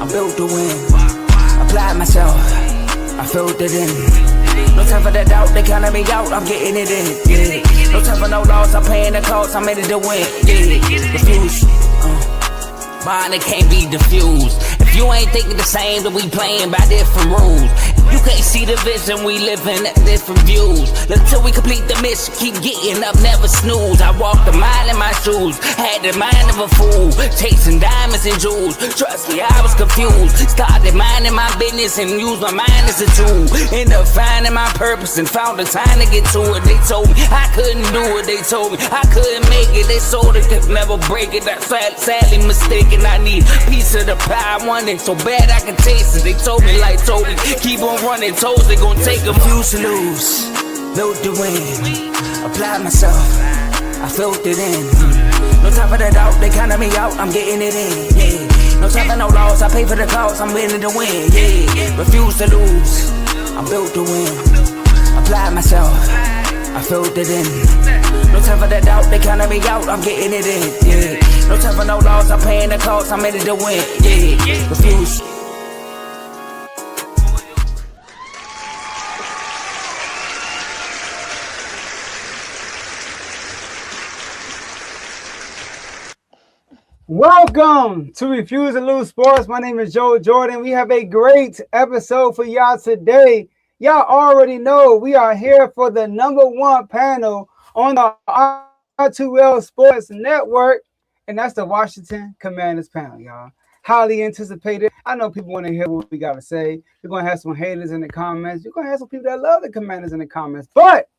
I'm built to win. Applied myself, I filled it in. No time for that doubt, they counted me out, I'm getting it in. Yeah. No time for no loss, I'm paying the cost, I'm in it to win. Yeah. Refuse. Mine, it can't be diffused. If you ain't thinking the same, then we playing by different rules. You can't see the vision, we living at different views. Until we complete the mission, keep getting up, never snooze. I walked a mile in my shoes, had the mind of a fool, chasing diamonds and jewels. Trust me, I was confused. Started minding my business and used my mind as a tool. Ended up finding my purpose and found the time to get to it. They told me I couldn't do it, they told me I couldn't make it. They sold it, could never break it. That's sadly mistaken. I need a piece of the pie, I want it so bad I can taste it. They told me like told me, keep on running toes, they gon' take them. Refuse to lose, built to win. Applied myself, I filled it in. No time for the doubt, they counted me out, I'm getting it in. Yeah. No time for no loss, I pay for the cost, I'm winning to win. Yeah. Refuse to lose, I'm built to win. Applied myself, I filled it in. No time for the doubt, they counted me out, I'm getting it in. Yeah. No time for no loss, I'm paying the cost, I'm in it to win. Yeah. Refuse. Welcome to Refuse to Lose Sports. My name is Joe Jordan. We have a great episode for y'all today. Y'all already know we are here for the #1 panel on the R2L Sports Network, and that's the Washington Commanders panel, y'all. Highly anticipated. I know people want to hear what we got to say. We're going to have some haters in the comments. You're going to have some people that love the Commanders in the comments. But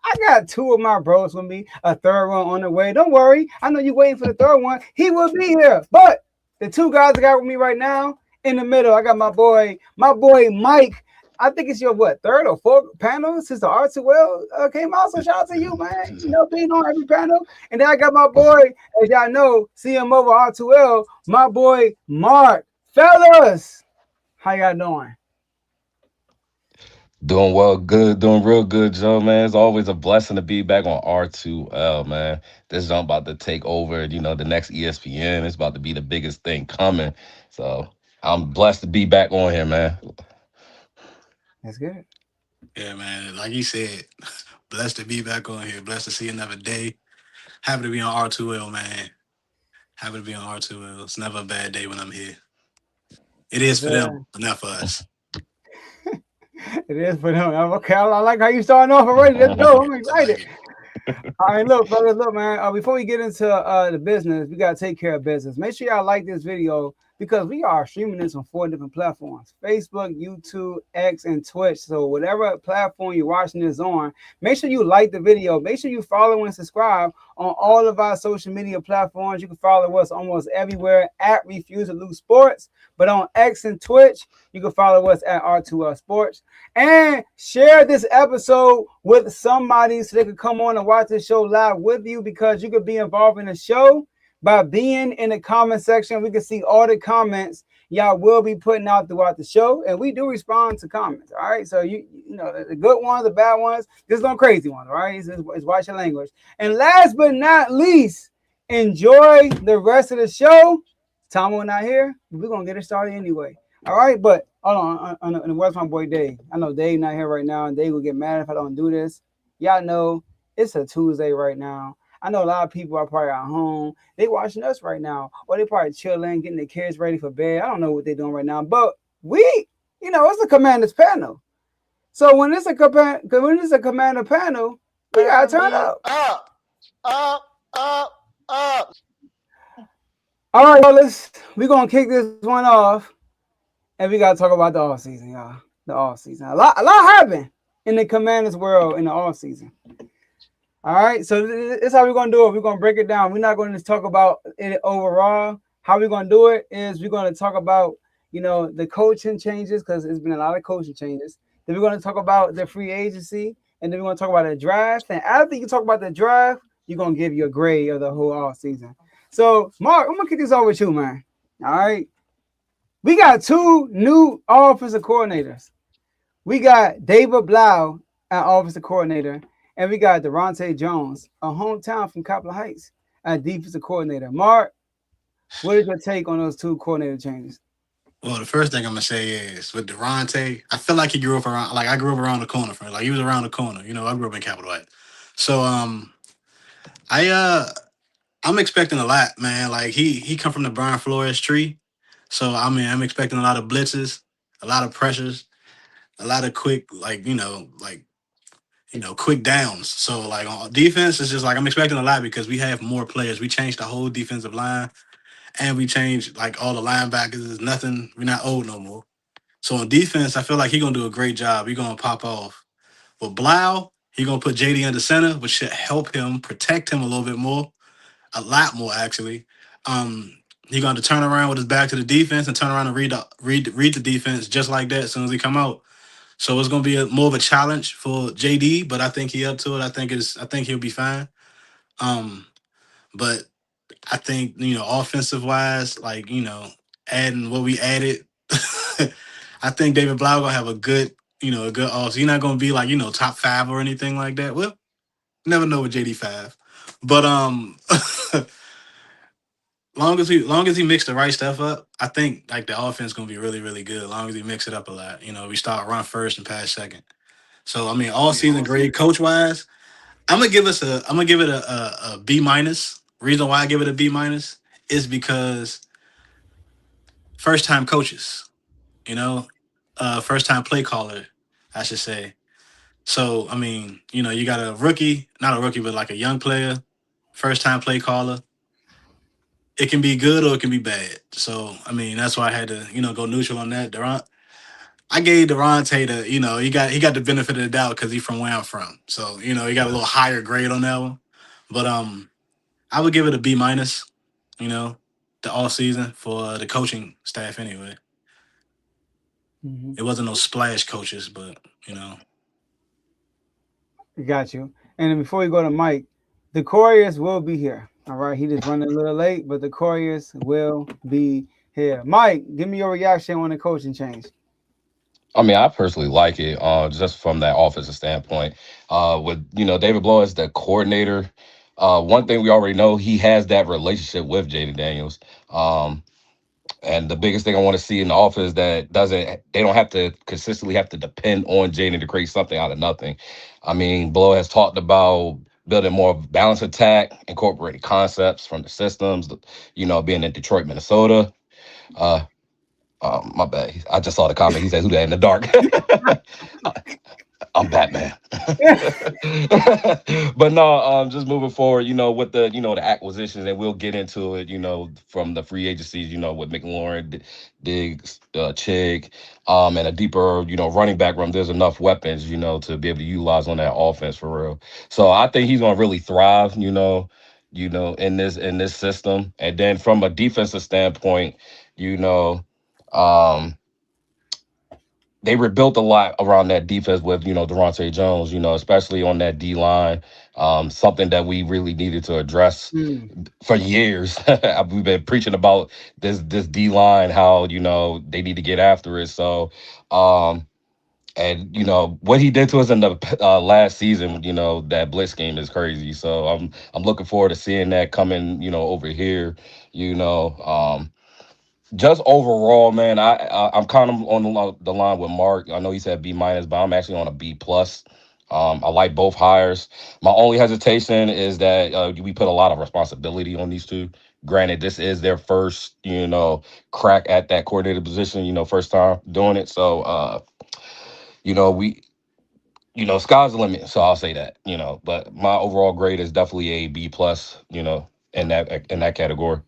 I got two of my bros with me, a third one on the way. Don't worry. I know you're waiting for the third one. He will be here. But the two guys I got with me right now, in the middle, I got my boy Mike. I think it's your, third or fourth panel since the R2L came out. So shout out to you, man. You know, being on every panel. And then I got my boy, as y'all know, CM over R2L, my boy Mark. Fellas, how y'all doing? Doing well, good, doing real good, Joe, man. It's always a blessing to be back on R2L, man. This is about to take over, the next ESPN. It's about to be the biggest thing coming. So I'm blessed to be back on here, man. That's good. Yeah, man. Like you said, blessed to be back on here. Blessed to see another day. Happy to be on R2L, man. Happy to be on R2L. It's never a bad day when I'm here. It is for them, but not for us. It is for them. Okay, I like how you starting off already. Let's go. I'm excited. All right, look, fellas, look, man. Before we get into the business, we gotta take care of business. Make sure y'all like this video because we are streaming this on 4 different platforms: Facebook, YouTube, X, and Twitch. So whatever platform you're watching this on, make sure you like the video. Make sure you follow and subscribe on all of our social media platforms. You can follow us almost everywhere at Refuse to Lose Sports. But on X and Twitch, you can follow us at R2L Sports. And share this episode with somebody so they can come on and watch the show live with you, because you could be involved in the show by being in the comment section. We can see all the comments y'all will be putting out throughout the show. And we do respond to comments, all right? So, you know, the good ones, the bad ones, there's no crazy ones, all right? It's watch your language. And last but not least, enjoy the rest of the show. Tomo not here, we're going to get it started anyway. All right, but hold on. And where's my boy Dave? I know Dave not here right now, and Dave will get mad if I don't do this. Y'all know it's a Tuesday right now. I know a lot of people are probably at home. They watching us right now, or they probably chilling, getting their kids ready for bed. I don't know what they're doing right now, but it's a Commanders panel. So when it's a Commander panel, we gotta turn up. Up. All right, fellas, we're gonna kick this one off, and we gotta talk about the off season, y'all. The off season. A lot happened in the Commanders world in the off season. All right, so this is how we're gonna do it. We're gonna break it down. We're not going to talk about it overall. How we're gonna do it is we're gonna talk about the coaching changes, because there's been a lot of coaching changes. Then we're gonna talk about the free agency, and then we're gonna talk about the draft. And after you talk about the draft, you're gonna give you a grade of the whole off season. So, Mark, I'm going to kick this over with you, man. All right? We got 2 new offensive coordinators. We got David Blau, an offensive coordinator, and we got Durante Jones, a hometown from Copland Heights, a defensive coordinator. Mark, what is your take on those 2 coordinator changes? Well, the first thing I'm gonna say is with Durante, I feel like he grew up around, like I grew up around the corner from, like he was around the corner. You know, I grew up in Capital Heights, so I I'm expecting a lot, man. Like he come from the Brian Flores tree, so I mean I'm expecting a lot of blitzes, a lot of pressures, a lot of quick, like quick downs. So like on defense, it's just like I'm expecting a lot because we have more players. We changed the whole defensive line, and we changed like all the linebackers. There's nothing. We're not old no more. So on defense, I feel like he's gonna do a great job. He's gonna pop off. But Blau, he gonna put JD under center, which should help him protect him a little bit more, a lot more actually. Um, he gonna have to turn around with his back to the defense and turn around and read the defense just like that as soon as he come out. So it's gonna be more of a challenge for JD, but I think he up to it. I think he'll be fine. Um, but I think offensive wise, like adding what we added, I think David Blau gonna have a good off. He's not gonna be like top five or anything like that. Well, never know with JD 5, but long as he mix the right stuff up, I think like the offense gonna be really really good. Long as he mix it up a lot, we start run first and pass second. So I mean, all season grade coach wise, I'm gonna give it a B minus. Reason why I give it a B minus is because first time coaches, you know, first time play caller, I should say. So I mean, you got a rookie, not a rookie, but like a young player, first time play caller. It can be good or it can be bad. So I mean, that's why I had to go neutral on that. Durant, I gave Durante the he got the benefit of the doubt because he's from where I'm from. So he got a little higher grade on that one. But I would give it a B minus. The all season for the coaching staff anyway. Mm-hmm. It wasn't no splash coaches, but Got you. And then before we go to Mike, Decorius will be here. All right. He just running a little late, but Decorius will be here. Mike, give me your reaction on the coaching change. I mean, I personally like it, just from that offensive standpoint. With David Blow as the coordinator, one thing we already know, he has that relationship with Jayden Daniels. Um, and the biggest thing I want to see in the offense that they don't have to consistently have to depend on Jayden to create something out of nothing. I mean, Blow has talked about building more of a balanced attack, incorporating concepts from the systems. Being in Detroit, Minnesota. Uh, my bad. I just saw the comment. He said, "Who that in the dark?" I'm Batman. But no, just moving forward, with the acquisitions, and we'll get into it, from the free agencies, with McLaurin, Diggs, Chig, and a deeper, running back room. There's enough weapons, to be able to utilize on that offense for real. So I think he's gonna really thrive, in this system. And then from a defensive standpoint, you know, um they rebuilt a lot around that defense with, Durante Jones, especially on that D line. Something that we really needed to address for years. We've been preaching about this D line, how, they need to get after it. So, and what he did to us in the last season, that blitz game is crazy. So I'm looking forward to seeing that coming, over here, just overall, man, I'm kind of on the line with Mark. I know he said B minus, but I'm actually on a B plus. I like both hires. My only hesitation is that we put a lot of responsibility on these two. Granted, this is their first, crack at that coordinator position. First time doing it. So, we, sky's the limit. So I'll say that. But my overall grade is definitely a B plus. In that category.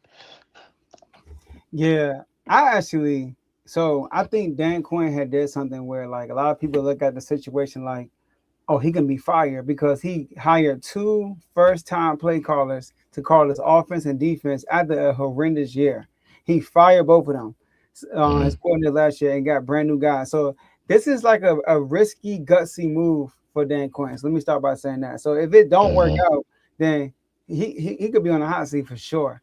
Yeah, I think Dan Quinn had did something where like a lot of people look at the situation like, oh, he can be fired because he hired two first-time play callers to call his offense and defense after a horrendous year. He fired both of them, his coordinator last year, and got brand new guys. So this is like a risky, gutsy move for Dan Quinn. So let me start by saying that. So if it don't work out, then he could be on the hot seat for sure.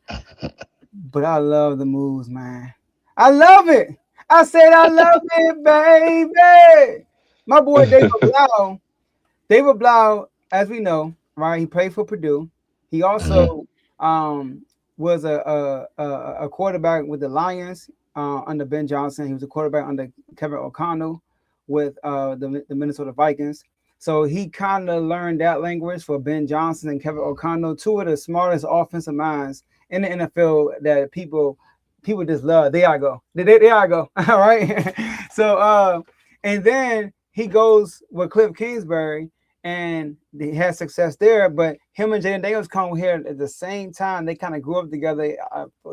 But I love the moves, man. I love it. I said I love it, baby. My boy David Blau, as we know, right? He played for Purdue. He also was a quarterback with the Lions. under Ben Johnson. He was a quarterback under Kevin O'Connell with the Minnesota Vikings. So he kind of learned that language for Ben Johnson and Kevin O'Connell, two of the smartest offensive minds in the NFL that people just love. There I go. There I go. All right. So and then he goes with Cliff Kingsbury and he had success there. But him and Jayden Daniels come here at the same time. They kind of grew up together.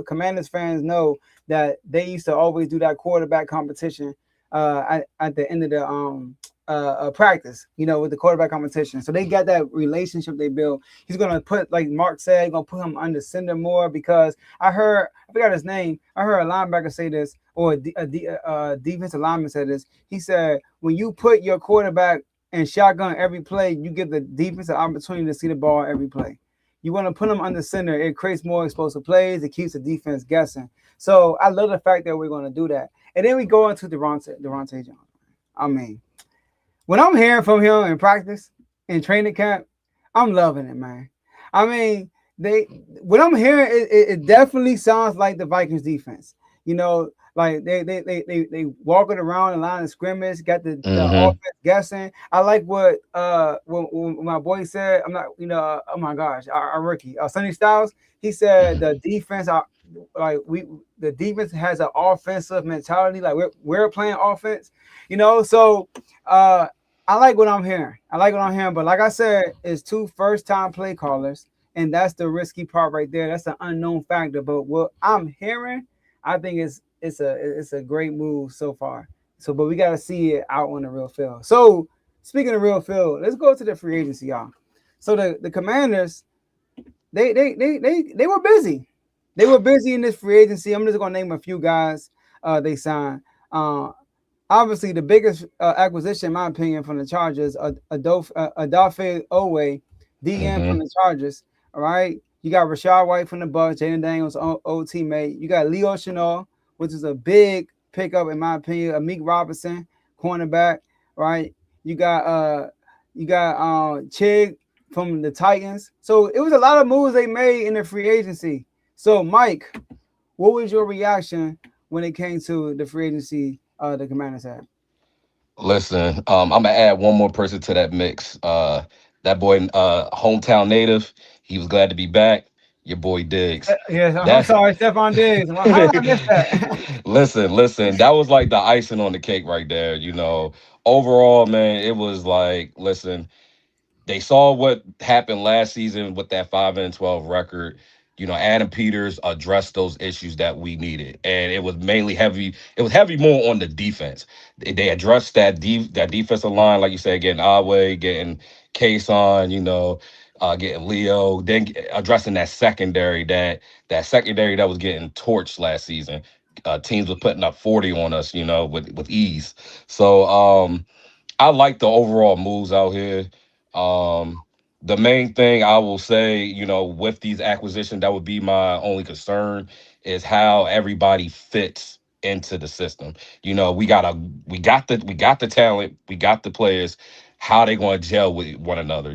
Commanders fans know that they used to always do that quarterback competition at the end of the practice, with the quarterback competition. So they got that relationship they built. He's gonna put, like Mark said, gonna put him under center more because I forgot his name. I heard a linebacker say this, or a defensive lineman said this. He said, when you put your quarterback in shotgun every play, you give the defense an opportunity to see the ball every play. You want to put them under center. It creates more explosive plays. It keeps the defense guessing. So I love the fact that we're going to do that. And then we go into Devontae Johnson. I mean, when I'm hearing from him in practice, in training camp, I'm loving it, man. I mean, what I'm hearing, it definitely sounds like the Vikings defense. Like they walking around the line of scrimmage, got the offense guessing. I like what my boy said. I'm not, oh my gosh, our rookie, Sonny Styles. He said the defense, the defense has an offensive mentality. Like we're playing offense, So I like what I'm hearing. But like I said, it's two first-time play callers, and that's the risky part right there. That's the unknown factor. But what I'm hearing, I think it's a great move so far. But we got to see it out on the real field. So speaking of real field, let's go to the free agency, y'all. So the Commanders, they were busy. They were busy in this free agency. I'm just gonna name a few guys they signed. Obviously, the biggest acquisition, in my opinion, from the Chargers, Odafe Owe, DM from the Chargers. All right, you got Rashad White from the Bucs, Jayden Daniels' old teammate. You got Leo Chenal, which is a big pickup, in my opinion. Amik Robinson, cornerback. Right, you got Chig from the Titans. So it was a lot of moves they made in the free agency. So, Mike, what was your reaction when it came to the free agency the Commanders had? Listen, I'm gonna add one more person to that mix. That boy, hometown native, he was glad to be back. Your boy Diggs. Yes, I'm That sorry, Stephon Diggs. How did I miss that? listen, that was like the icing on the cake right there. Overall, man, it was like, listen, they saw what happened last season with that 5-12 record. Adam Peters addressed those issues that we needed, and it was mainly heavy. It was heavy more on the defense. They addressed that defensive line, like you said, getting Awe, getting Kason, getting Leo, then addressing that secondary, that secondary that was getting torched last season. Teams were putting up 40 on us, with ease. So I like the overall moves out here. Um, the main thing I will say, with these acquisitions, that would be my only concern is how everybody fits into the system. We got the talent, we got the players. How they going to gel with one another?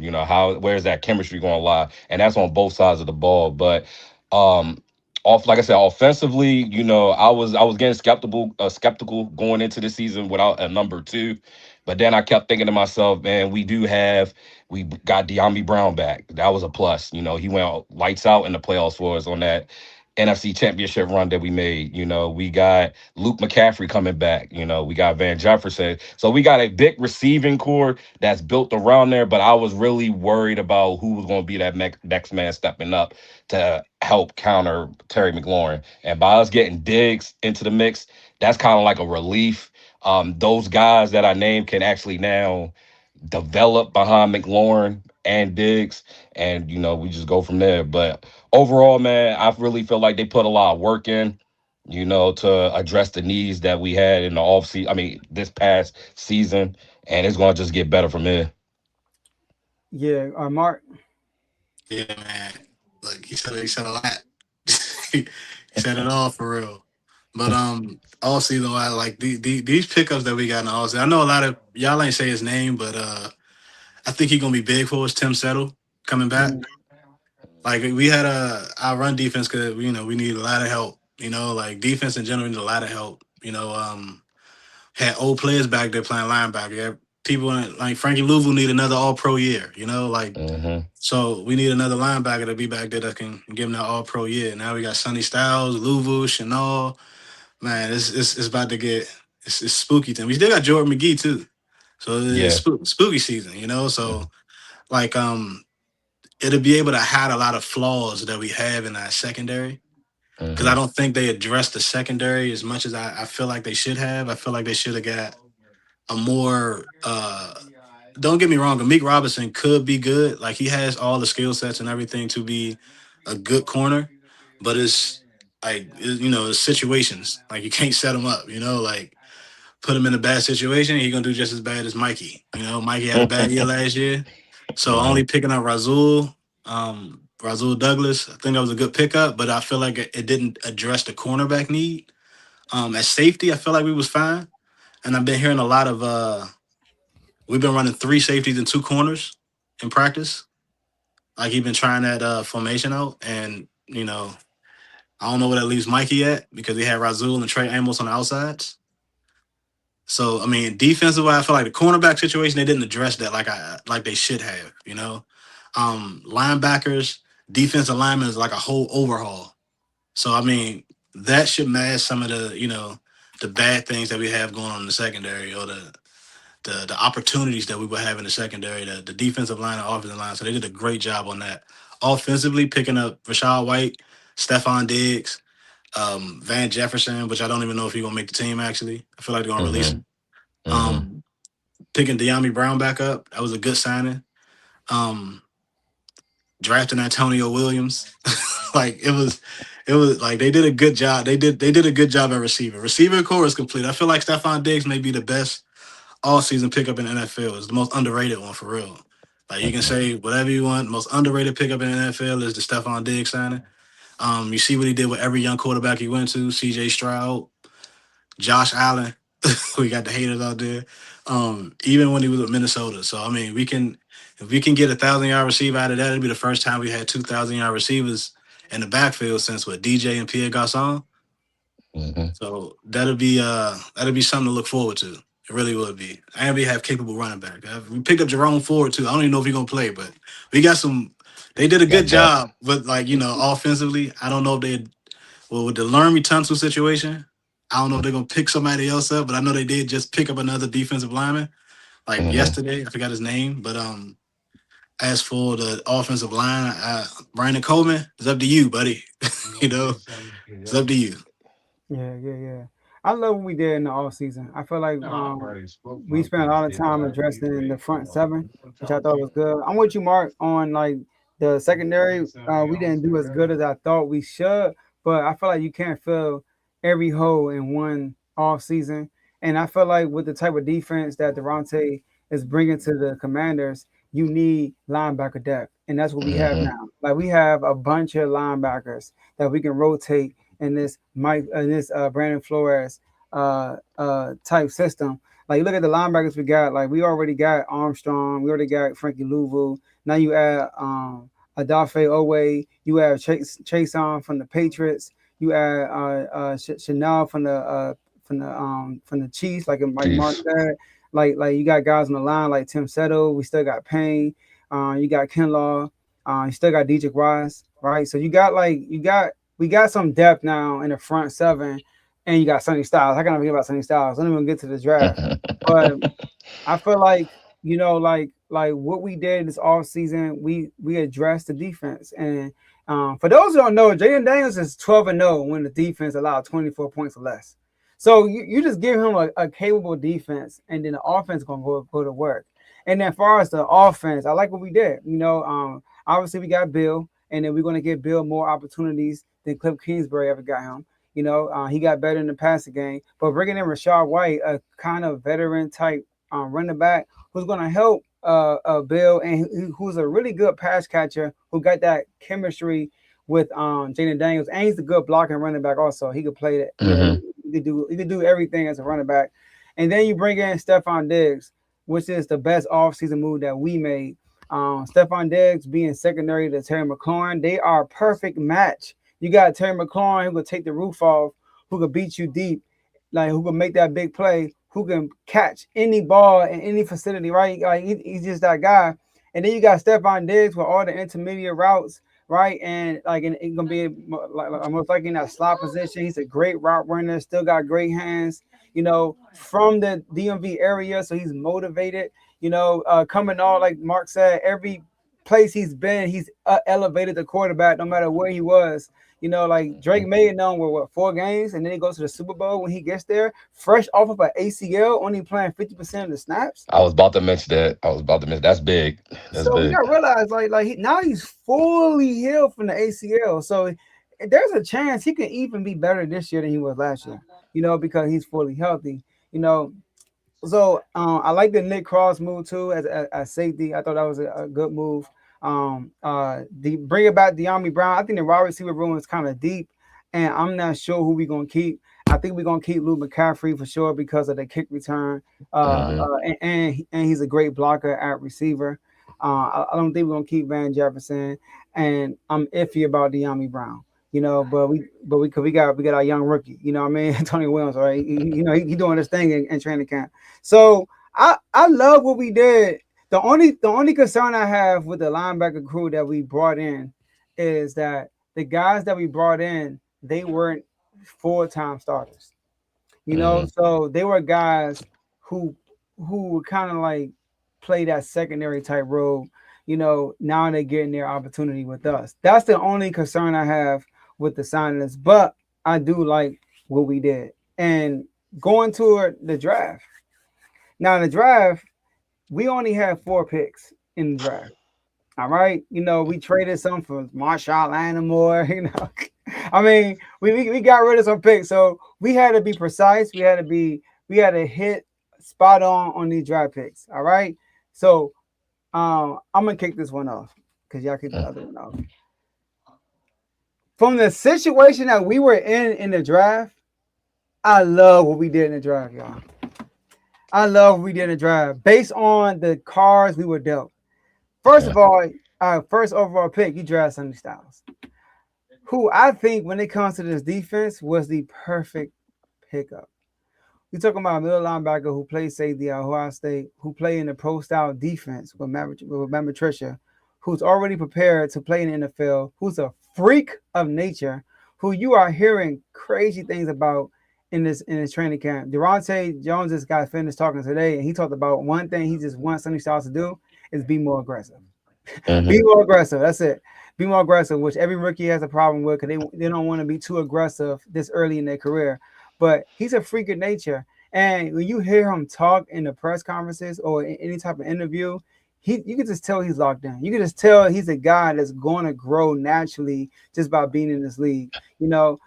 Where's that chemistry going to lie? And that's on both sides of the ball. But like I said, offensively, I was getting skeptical going into the season without a number two. But then I kept thinking to myself, man, we got De'Ami Brown back. That was a plus. He went lights out in the playoffs for us on that NFC Championship run that we made. We got Luke McCaffrey coming back. We got Van Jefferson. So we got a big receiving core that's built around there. But I was really worried about who was going to be that next man stepping up to help counter Terry McLaurin. And by us getting Diggs into the mix, that's kind of like a relief. Those guys that I named can actually now develop behind McLaurin and Diggs, and we just go from there. But overall, man, I really feel like they put a lot of work in, to address the needs that we had in the offseason. I mean, this past season, and it's going to just get better from here. Yeah, Mark. Yeah, man. Look, he said a lot. He said it all for real. But all season, I like these pickups that we got in the offseason. I know a lot of y'all ain't say his name, but I think he's gonna be big for us. Tim Settle coming back. Like we had our run defense because we need a lot of help. You know, like defense in general needs a lot of help. You know, had old players back there playing linebacker. You have people like Frankie Louvu need another All Pro year. You know, like Mm-hmm. so we need another linebacker to be back there that can give him that All Pro year. Now we got Sonny Styles, Louvu, Chanel. Man, it's about to get it's spooky time. We still got Jordan McGee too, so it's Yeah. spooky season. You know, Mm-hmm. so like it'll be able to hide a lot of flaws that we have in our secondary because I Mm-hmm. don't think they addressed the secondary as much as I feel like they should have. I feel like they should have got a more don't get me wrong, Amik Robinson could be good. Like he has all the skill sets and everything to be a good corner, but it's like you know, it's situations. Like you can't set him up, you know, like put him in a bad situation, he's gonna do just as bad as Mikey. You know, Mikey had a bad year last year. So only picking up Razul Douglas, I think that was a good pickup, but I feel like it didn't address the cornerback need. At safety, I feel like we was fine. And I've been hearing a lot of we've been running 3 safeties and 2 corners in practice. Like he's been trying that formation out. And, you know, I don't know where that leaves Mikey at because he had Razul and Trey Amos on the outsides. So I mean, defensively, I feel like the cornerback situation they didn't address that like they should have. You know, linebackers, defensive linemen is like a whole overhaul. So I mean, that should mask some of the the bad things that we have going on in the secondary or the opportunities that we will have in the secondary, the defensive line and offensive line. So they did a great job on that. Offensively, picking up Rashad White, Stephon Diggs, Van Jefferson, which I don't even know if he's gonna make the team. Actually, I feel like they're gonna release Mm-hmm. him. Mm-hmm. Picking De'Ami Brown back up, that was a good signing. Um, Drafting Antonio Williams, like it was like they did a good job. They did a good job at receiver. Receiver core is complete. I feel like Stephon Diggs may be the best all season pickup in the NFL. It's the most underrated one for real. Like you can Mm-hmm. say whatever you want. Most underrated pickup in the NFL is the Stephon Diggs signing. You see what he did with every young quarterback he went to: C.J. Stroud, Josh Allen. We got the haters out there. Even when he was with Minnesota. So I mean, if we can get 1,000-yard receiver out of that, it'll be the first time we had 2,000-yard receivers in the backfield since what DJ and Pierre Garcon. Mm-hmm. So that'll be something to look forward to. It really would be. And we have capable running back. We picked up Jerome Ford too. I don't even know if he's gonna play, but we got some. They did a good Got depth. job, but like offensively, I don't know if they well with the Lermy Tunsil situation. I don't know if they're gonna pick somebody else up, but I know they did just pick up another defensive lineman like Mm-hmm. yesterday. I forgot his name, but as for the offensive line, Brandon Coleman, it's up to you, buddy. You know, it's up to you. Yeah. I love what we did in the off season. I feel like we spent a lot of time addressing the front seven, which I thought was good. I'm with you, Mark, on like the secondary. We didn't do as good as I thought we should, but I feel like you can't fill every hole in one off season. And I feel like with the type of defense that Durante is bringing to the Commanders, you need linebacker depth, and that's what we have Mm-hmm. now. Like we have a bunch of linebackers that we can rotate in this Brandon Flores type system. Like you look at the linebackers we got, like we already got Armstrong, we already got Frankie Louvu. Now you add Adafe Owe, you have Chase on from the Patriots, you add Chanel from the Chiefs, like Mark Chiefs. said. Like you got guys on the line like Tim Settle. We still got Payne. You got Kinlaw. You still got DJ Wise, right? So we got some depth now in the front seven, and you got Sonny Styles. I can't forget about Sonny Styles. I don't even get to the draft, but I feel like like what we did this off season, we addressed the defense. And for those who don't know, Jayden Daniels is 12-0 when the defense allowed 24 points or less. So you just give him a capable defense, and then the offense gonna go to work. And then as far as the offense, I like what we did. Obviously we got Bill, and then we're gonna give Bill more opportunities than Cliff Kingsbury ever got him. He got better in the passing game, but bringing in Rashad White, a kind of veteran type running back who's going to help Bill, and who's a really good pass catcher who got that chemistry with Jayden Daniels, and he's a good blocking running back also. He could play that. Mm-hmm. He could do everything as a running back. And then you bring in Stephon Diggs, which is the best offseason move that we made. Stephon Diggs being secondary to Terry McLaurin, they are a perfect match. You got Terry McLaurin who could take the roof off, who could beat you deep, like who can make that big play, who can catch any ball in any facility, right? Like he's just that guy. And then you got Stephon Diggs with all the intermediate routes, right? And like it's gonna be like most likely in that slot position. He's a great route runner, still got great hands, from the DMV area, so he's motivated. Coming on, like Mark said, every place he's been, he's elevated the quarterback no matter where he was. Like Drake made known with 4 games, and then he goes to the Super Bowl when he gets there, fresh off of an ACL, only playing 50% of the snaps. I was about to mention that. That's big. That's So we big. gotta realize, now he's fully healed from the ACL. So there's a chance he can even be better this year than he was last year. Because he's fully healthy. You know, So I like the Nick Cross move too as safety. I thought that was a good move. Bring it back De'Ami Brown. I think the wide receiver room is kind of deep, and I'm not sure who we're gonna keep. I think we're gonna keep Luke McCaffrey for sure because of the kick return, Hmm. and he's a great blocker at receiver. I don't think we're gonna keep Van Jefferson, and I'm iffy about De'Ami Brown. Cause we got our young rookie. What I mean, Tony Williams, right? He doing this thing in training camp. So I love what we did. The only concern I have with the linebacker crew that we brought in is that the guys that we brought in, they weren't full-time starters. Hmm. So they were guys who would kind of like play that secondary type role. Now they're getting their opportunity with us. That's the only concern I have with the signings. But I do like what we did. And going to the draft. Now in the draft, we only had 4 picks in the draft. All right. We traded some for Marshall Lattimore, I mean, we got rid of some picks. So we had to be precise. We had to hit spot on these draft picks. All right. So I'm gonna kick this one off because y'all kick the other one off. From the situation that we were in the draft, I love what we did in the draft, y'all. I love what we did in the draft based on the cards we were dealt. First Yeah. of all, our first overall pick, you draft Sonny Styles, who I think when it comes to this defense was the perfect pickup. You're talking about a middle linebacker who plays safety at Ohio State, who play in the pro style defense with Matt Patricia, who's already prepared to play in the NFL, who's a freak of nature, who you are hearing crazy things about in this training camp. Durante Jones just got finished talking today, and he talked about one thing he just wants Sonny Styles to do is be more aggressive. Be Hmm. more aggressive. That's it. Be more aggressive, which every rookie has a problem with because they don't want to be too aggressive this early in their career. But he's a freak of nature. And when you hear him talk in the press conferences or in any type of interview, you can just tell he's locked in. You can just tell he's a guy that's going to grow naturally just by being in this league.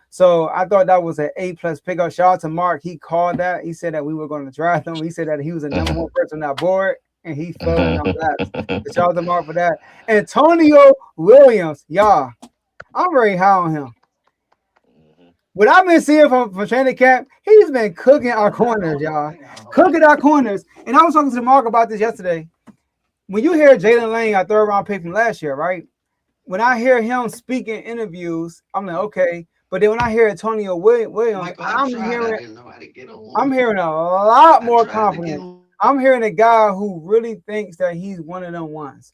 So I thought that was an A+ pickup. Shout out to Mark. He called that. He said that we were going to draft him. He said that he was the number one person on that board, and he fell in our laps. So shout out to Mark for that. Antonio Williams, y'all, I'm very high on him. What I've been seeing from training camp, he's been cooking our corners, y'all. Cooking our corners. And I was talking to Mark about this yesterday. When you hear Jalen Lane, our third round pick from last year, right? When I hear him speak in interviews, I'm like, okay. But then when I hear Antonio Williams, I'm hearing a lot more confidence. I'm hearing a guy who really thinks that he's one of them ones,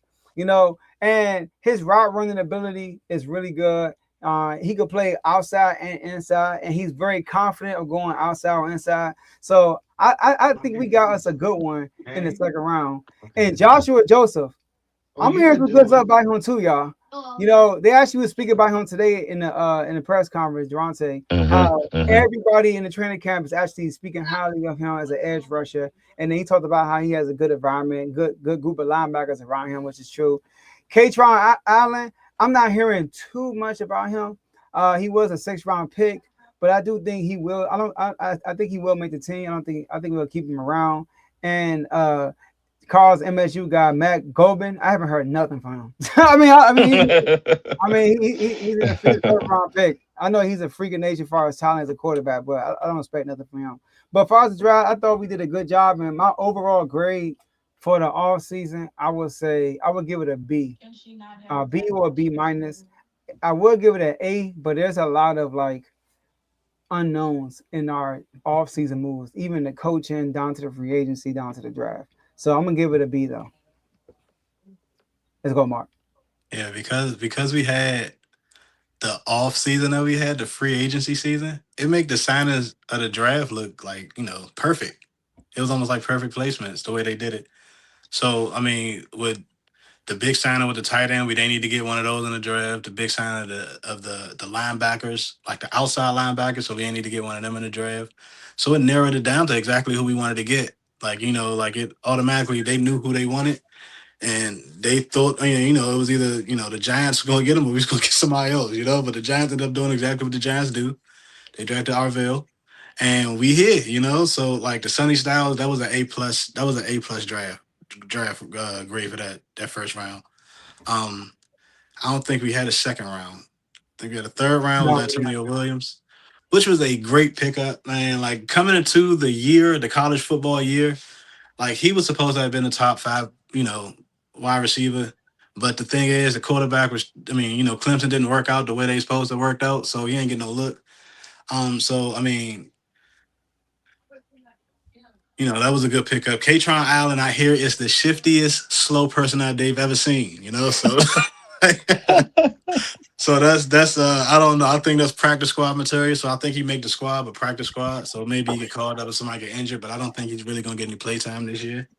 and his route running ability is really good. He could play outside and inside, and he's very confident of going outside or inside. So I think we got us a good one in the second round. And Joshua Joseph, I'm hearing some good stuff about him too, y'all. They actually was speaking about him today in the press conference, Durante, Hmm. how Hmm. everybody in the training camp is actually speaking highly of him as an edge rusher. And then he talked about how he has a good environment, good group of linebackers around him, which is true. Katron Allen, I'm not hearing too much about him. He was a 6th-round pick, but I do think he will. I think he will make the team. I think we'll keep him around. And Carl's MSU guy, Matt Gobin, I haven't heard nothing from him. He's in the 3rd round pick. I know he's a freak of nature as far as talent as a quarterback, but I don't expect nothing from him. But as far as the draft, I thought we did a good job. And my overall grade for the off season, I would say I would give it a B. B or a B minus. I would give it an A, but there's a lot of like unknowns in our off-season moves, even the coaching down to the free agency, down to the draft. So I'm gonna give it a B though. Let's go, Mark. Yeah, because we had the off season that we had, the free agency season, it make the signings of the draft look like, perfect. It was almost like perfect placements the way they did it. So I mean, with the big signing with the tight end, we they need to get one of those in the draft. The big sign of the linebackers, like the outside linebackers, so we ain't need to get one of them in the draft. So it narrowed it down to exactly who we wanted to get. Like, like it automatically they knew who they wanted, and they thought, it was either the Giants were gonna get him or we was gonna get somebody else, But the Giants ended up doing exactly what the Giants do. They drafted R2L, and we here, So like the Sunny Styles, that was an A plus. That was an A plus draft grade for that first round. Um, I don't think we had a second round. I think we had a third round with No, yeah. Antonio Williams, which was a great pickup, man. Like coming into the year, the college football year, like he was supposed to have been the top five, wide receiver. But the thing is, the quarterback was, Clemson didn't work out the way they supposed to worked out, so he ain't getting no look. So I mean, that was a good pickup. Katron Allen, I hear, is the shiftiest, slow person that they've ever seen. So so that's I don't know. I think that's practice squad material. So I think he make the squad, but practice squad. So maybe he get called up if somebody get injured, but I don't think he's really gonna get any play time this year.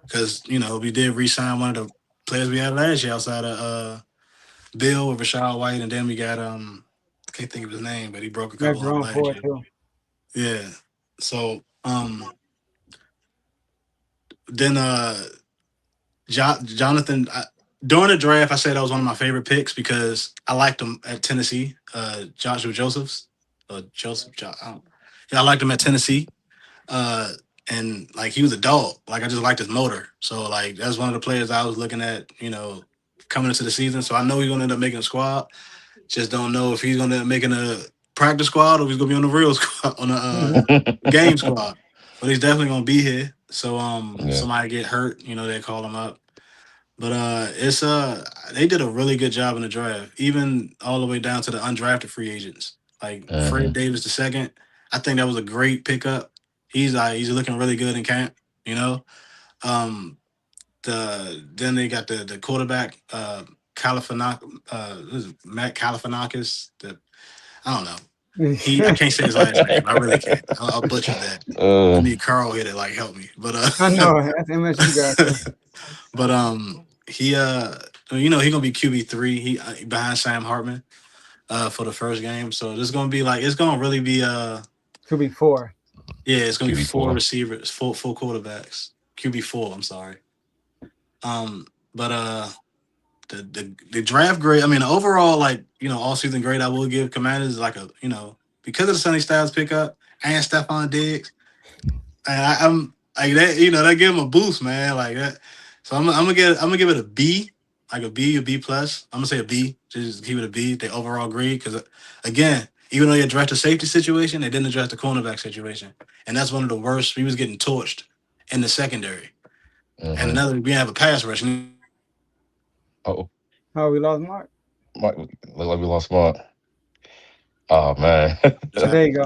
Because, we did re-sign one of the players we had last year outside of Bill with Rashad White, and then we got I can't think of his name, but he broke a We got couple of them Jerome last Ford year. too. Yeah. So then Jonathan, during the draft, I said that was one of my favorite picks because I liked him at Tennessee. Joshua Josephs, yeah, I liked him at Tennessee. Uh, and like he was a dog. Like I just liked his motor. So like that's one of the players I was looking at. Coming into the season. So I know he's gonna end up making a squad. Just don't know if he's gonna end up making a practice squad or if he's gonna be on the real squad on the game squad. But he's definitely gonna be here. So Yeah. somebody get hurt, they call him up. But it's they did a really good job in the draft, even all the way down to the undrafted free agents. Like Fred Hmm. Davis the second, I think that was a great pickup. He's looking really good in camp, you know. Um then they got the quarterback, Matt Kalifanakis. I don't know. I can't say his last name. I really can't. I'll butcher that. I Uh, need Carl here to like help me. But I know that's MSU guy too. but he he gonna be QB3. He behind Sam Hartman for the first game. So this is gonna be like it's gonna really be Could be 4. yeah, it's gonna be four QB4. receivers, full quarterbacks. QB4, I'm sorry. But the draft grade, I mean the overall like, all season grade I will give Commanders like a, because of the Sonny Styles pickup and Stephon Diggs, and I'm like that, that give him a boost, man. Like that. So I'm gonna give it a B, like a B plus. I'm gonna say a B, just keep it a B. The overall grade, because again, even though they addressed the safety situation, they didn't address the cornerback situation, and that's one of the worst. We was getting torched in the secondary, and Hmm. another we didn't have a pass rush. Oh, Oh, we lost Mark. look like we lost Mark. Oh man. There you go.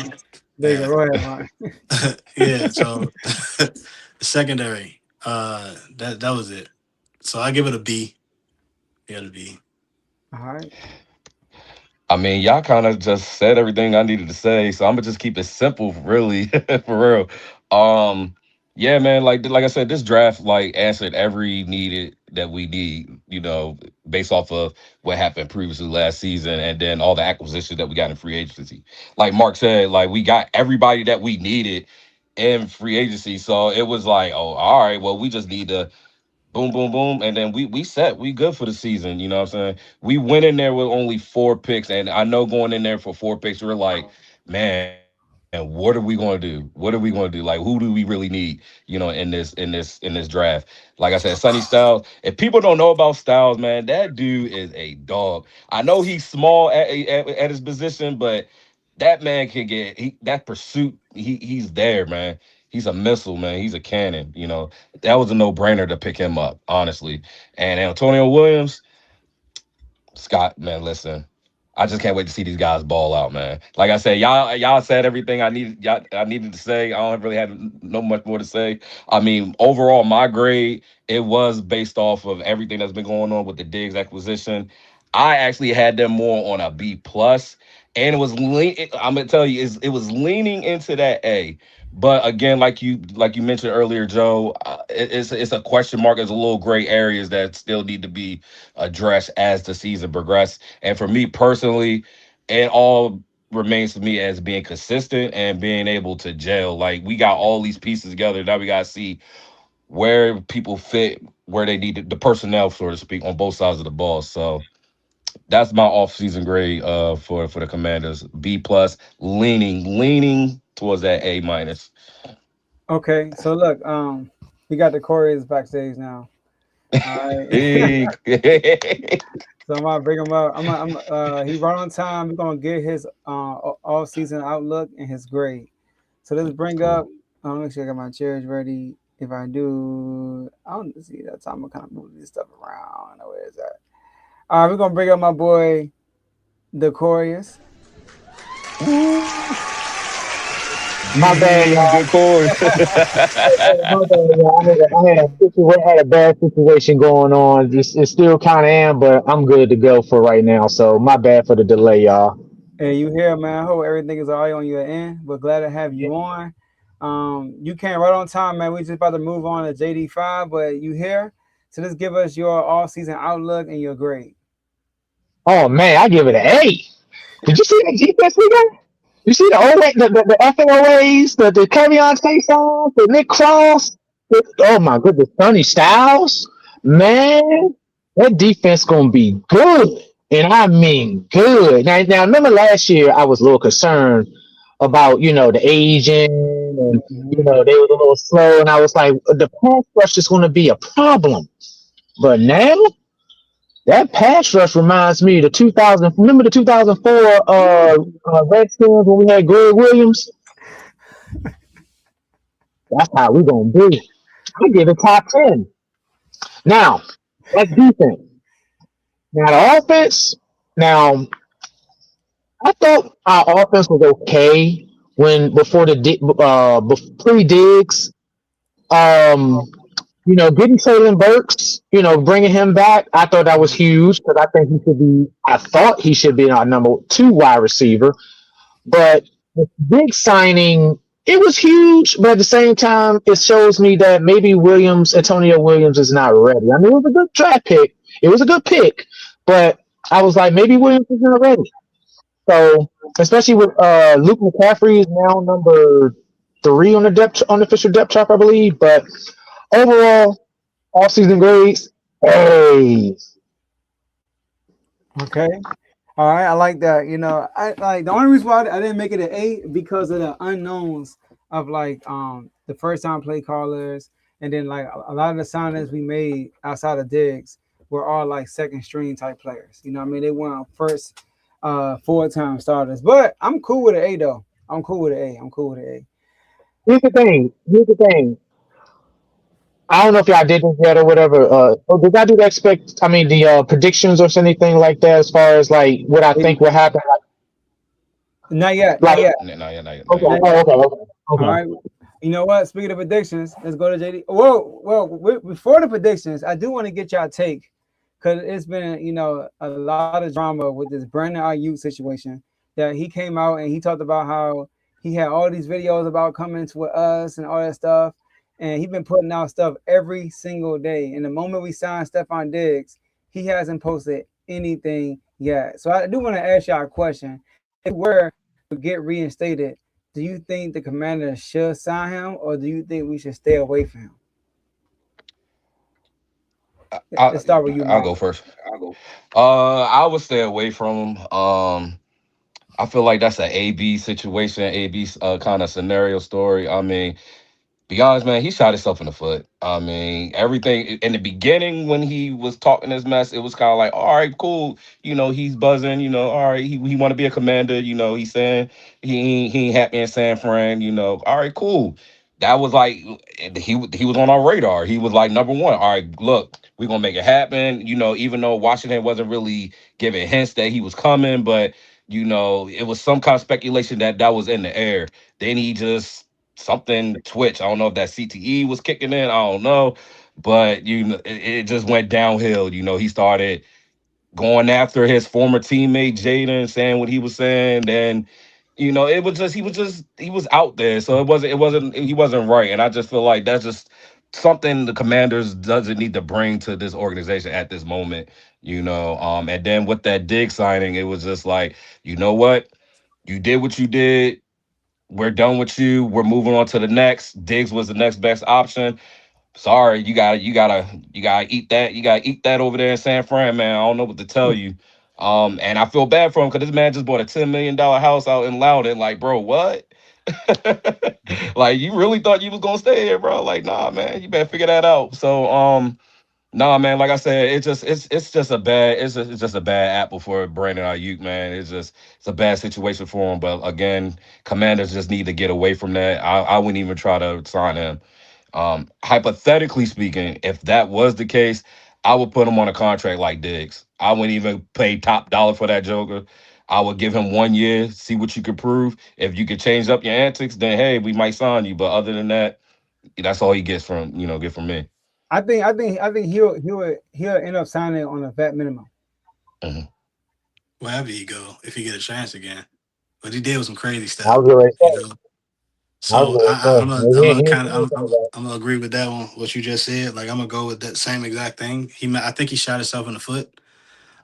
There you go. Yeah, Go ahead, Mark. yeah. So the secondary, that was it. So I give it a B. Yeah, a B. All right. I mean, y'all kind of just said everything I needed to say, so I'm gonna just keep it simple, really, for real. Um, yeah, man, like I said, this draft like answered every needed that we need, based off of what happened previously last season, and then all the acquisitions that we got in free agency. Like Mark said, like we got everybody that we needed in free agency, so it was like, oh, all right, well, we just need to boom, boom, boom, and then we good for the season. You know what I'm saying? We went in there with only 4 picks, and I know going in there for 4 picks, we're like, man, what are we gonna do? What are we gonna do? Like, who do we really need? In this draft. Like I said, Sonny Styles. If people don't know about Styles, man, that dude is a dog. I know he's small at his position, but that man can get that pursuit. He's there, man. He's a missile, man. He's a cannon. That was a no brainer to pick him up, honestly. And Antonio Williams, Scott, man, listen. I just can't wait to see these guys ball out, man. Like I said, y'all said everything I needed to say. I don't really have no much more to say. I mean, overall, my grade it was based off of everything that's been going on with the Diggs acquisition. I actually had them more on a B plus, and it was I'm gonna tell you, it was leaning into that A. But again, like you mentioned earlier, Joe, it's a question mark. There's a little gray areas that still need to be addressed as the season progresses. And for me personally, it all remains to me as being consistent and being able to gel. Like we got all these pieces together. Now we gotta see where people fit, where they need the personnel, so to speak, on both sides of the ball. So that's my off-season grade for the Commanders. B plus, leaning towards that A minus. Okay, so look, we got the Decorius backstage now. All right. Hey. So I'm gonna bring him up. He right on time. We're gonna get his all season outlook and his grade. So let's bring up. Make sure I got my chairs ready. If I do, I don't see that time. I'm kind of moving this stuff around. Where is that? All right, we're gonna bring up my boy, Decorius. My bad, y'all. Good chord. My bad, y'all. I had a bad situation going on. It's still kind of am, but I'm good to go for right now. So my bad for the delay, y'all. Hey, you here, man? I hope everything is all right on your end. We're glad to have you on. You came right on time, man. We just about to move on to JD5, but you here. So let's give us your all-season outlook and your grade. Oh man, I give it an A. Did you see the defense we got? You see the the FOAs, the Carryon Songs, the Nick Cross. Oh my goodness, Sonny Styles. Man, that defense gonna be good, and I mean good. Now remember last year I was a little concerned about the aging and Mhm. they was a little slow, and I was like the pass rush is gonna be a problem. But now that pass rush reminds me of the 2000. Remember the 2004 Redskins when we had Greg Williams? That's how we gonna be. I give it top 10. Now that's defense. Now the offense. Now I thought our offense was okay when before pre Diggs. Um, getting Traylon Burks, bringing him back, I thought that was huge because I think he should be. I thought he should be our number two wide receiver, but the big signing, it was huge. But at the same time, it shows me that maybe Antonio Williams, is not ready. I mean, it was a good draft pick. It was a good pick, but I was like, maybe Williams is not ready. So, especially with Luke McCaffrey is now number three on the official depth chart, I believe. But overall, off-season grades, hey, Okay. All right, I like that. I like the only reason why I didn't make it an eight because of the unknowns of like the first time play callers, and then like a lot of the signings we made outside of Diggs were all like second string type players. I mean, they weren't first full-time starters. But I'm cool with an A though. I'm cool with an A. I'm cool with an A. here's the thing. Here's the thing. I don't know if y'all did this yet or whatever. Did I do the predictions or anything like that as far as like what I think will happen? Not yet, not Like, yet. No, yeah, no, okay, yeah. Not yet. okay. All right. You know what? Speaking of predictions, let's go to JD. Whoa, well, before the predictions, I do want to get y'all take because it's been, a lot of drama with this Brandon Aiyuk situation that he came out and he talked about how he had all these videos about coming to us and all that stuff. And he's been putting out stuff every single day. And the moment we signed Stephon Diggs, he hasn't posted anything yet. So I do want to ask y'all a question. If we were to get reinstated, do you think the Commanders should sign him, or do you think we should stay away from him? Let's start with you, I'll Mike. go first. I would stay away from him. I feel like that's an AB situation, AB kind of scenario story. I mean, be honest, man, he shot himself in the foot. I mean, everything in the beginning when he was talking his mess, it was kind of like, all right, cool. He's buzzing. All right, he want to be a commander. He's saying he ain't happy in San Fran. All right, cool. that was like he was on our radar. He was like number one. All right, look, we're gonna make it happen. Even though Washington wasn't really giving hints that he was coming, but it was some kind of speculation that was in the air. Then he just something twitch. I don't know if that CTE was kicking in. I don't know, but it just went downhill. He started going after his former teammate Jayden, saying what he was saying. Then it was just he was out there, so he wasn't right. And I just feel like that's just something the Commanders doesn't need to bring to this organization at this moment. And then with that Dig signing, it was just like, you know what, you did what you did. We're done with you. We're moving on to the next. Diggs was the next best option. Sorry, you gotta eat that. You gotta eat that over there in San Fran, man. I don't know what to tell you. And I feel bad for him because this man just bought a $10 million house out in Loudon. Like, bro, what? Like, you really thought you was gonna stay here, bro? Like, nah, man, you better figure that out. So, nah, man, like I said, it's just a bad apple for Brandon Ayuk, man. It's a bad situation for him. But again, Commanders just need to get away from that. I wouldn't even try to sign him. Hypothetically speaking, if that was the case, I would put him on a contract like Diggs. I wouldn't even pay top dollar for that Joker. I would give him 1 year, see what you could prove. If you could change up your antics, then hey, we might sign you. But other than that, that's all he gets get from me. I think he'll end up signing on a vet minimum. Mhm. Wherever he go, if he get a chance again. But he did with some crazy I stuff, was going to you say. know. I was So going to say. I'm He gonna ain't kind of saying something about I'm gonna agree with that one. What you just said, like I'm gonna go with that same exact thing. I think he shot himself in the foot.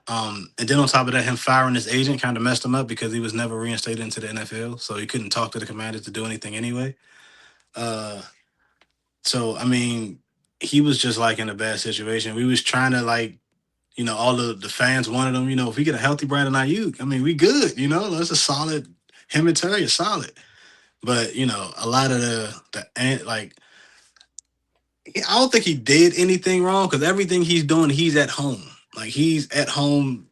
And then on top of that, him firing his agent kind of messed him up because he was never reinstated into the NFL, so he couldn't talk to the Commanders to do anything anyway. Uh, so I mean, he was just like in a bad situation. We was trying to like, all the fans wanted him. If we get a healthy Brandon Ayuk, I mean, we good. That's a solid. Him and Terry are solid. But a lot of like, I don't think he did anything wrong because everything he's doing, he's at home. Like he's at home,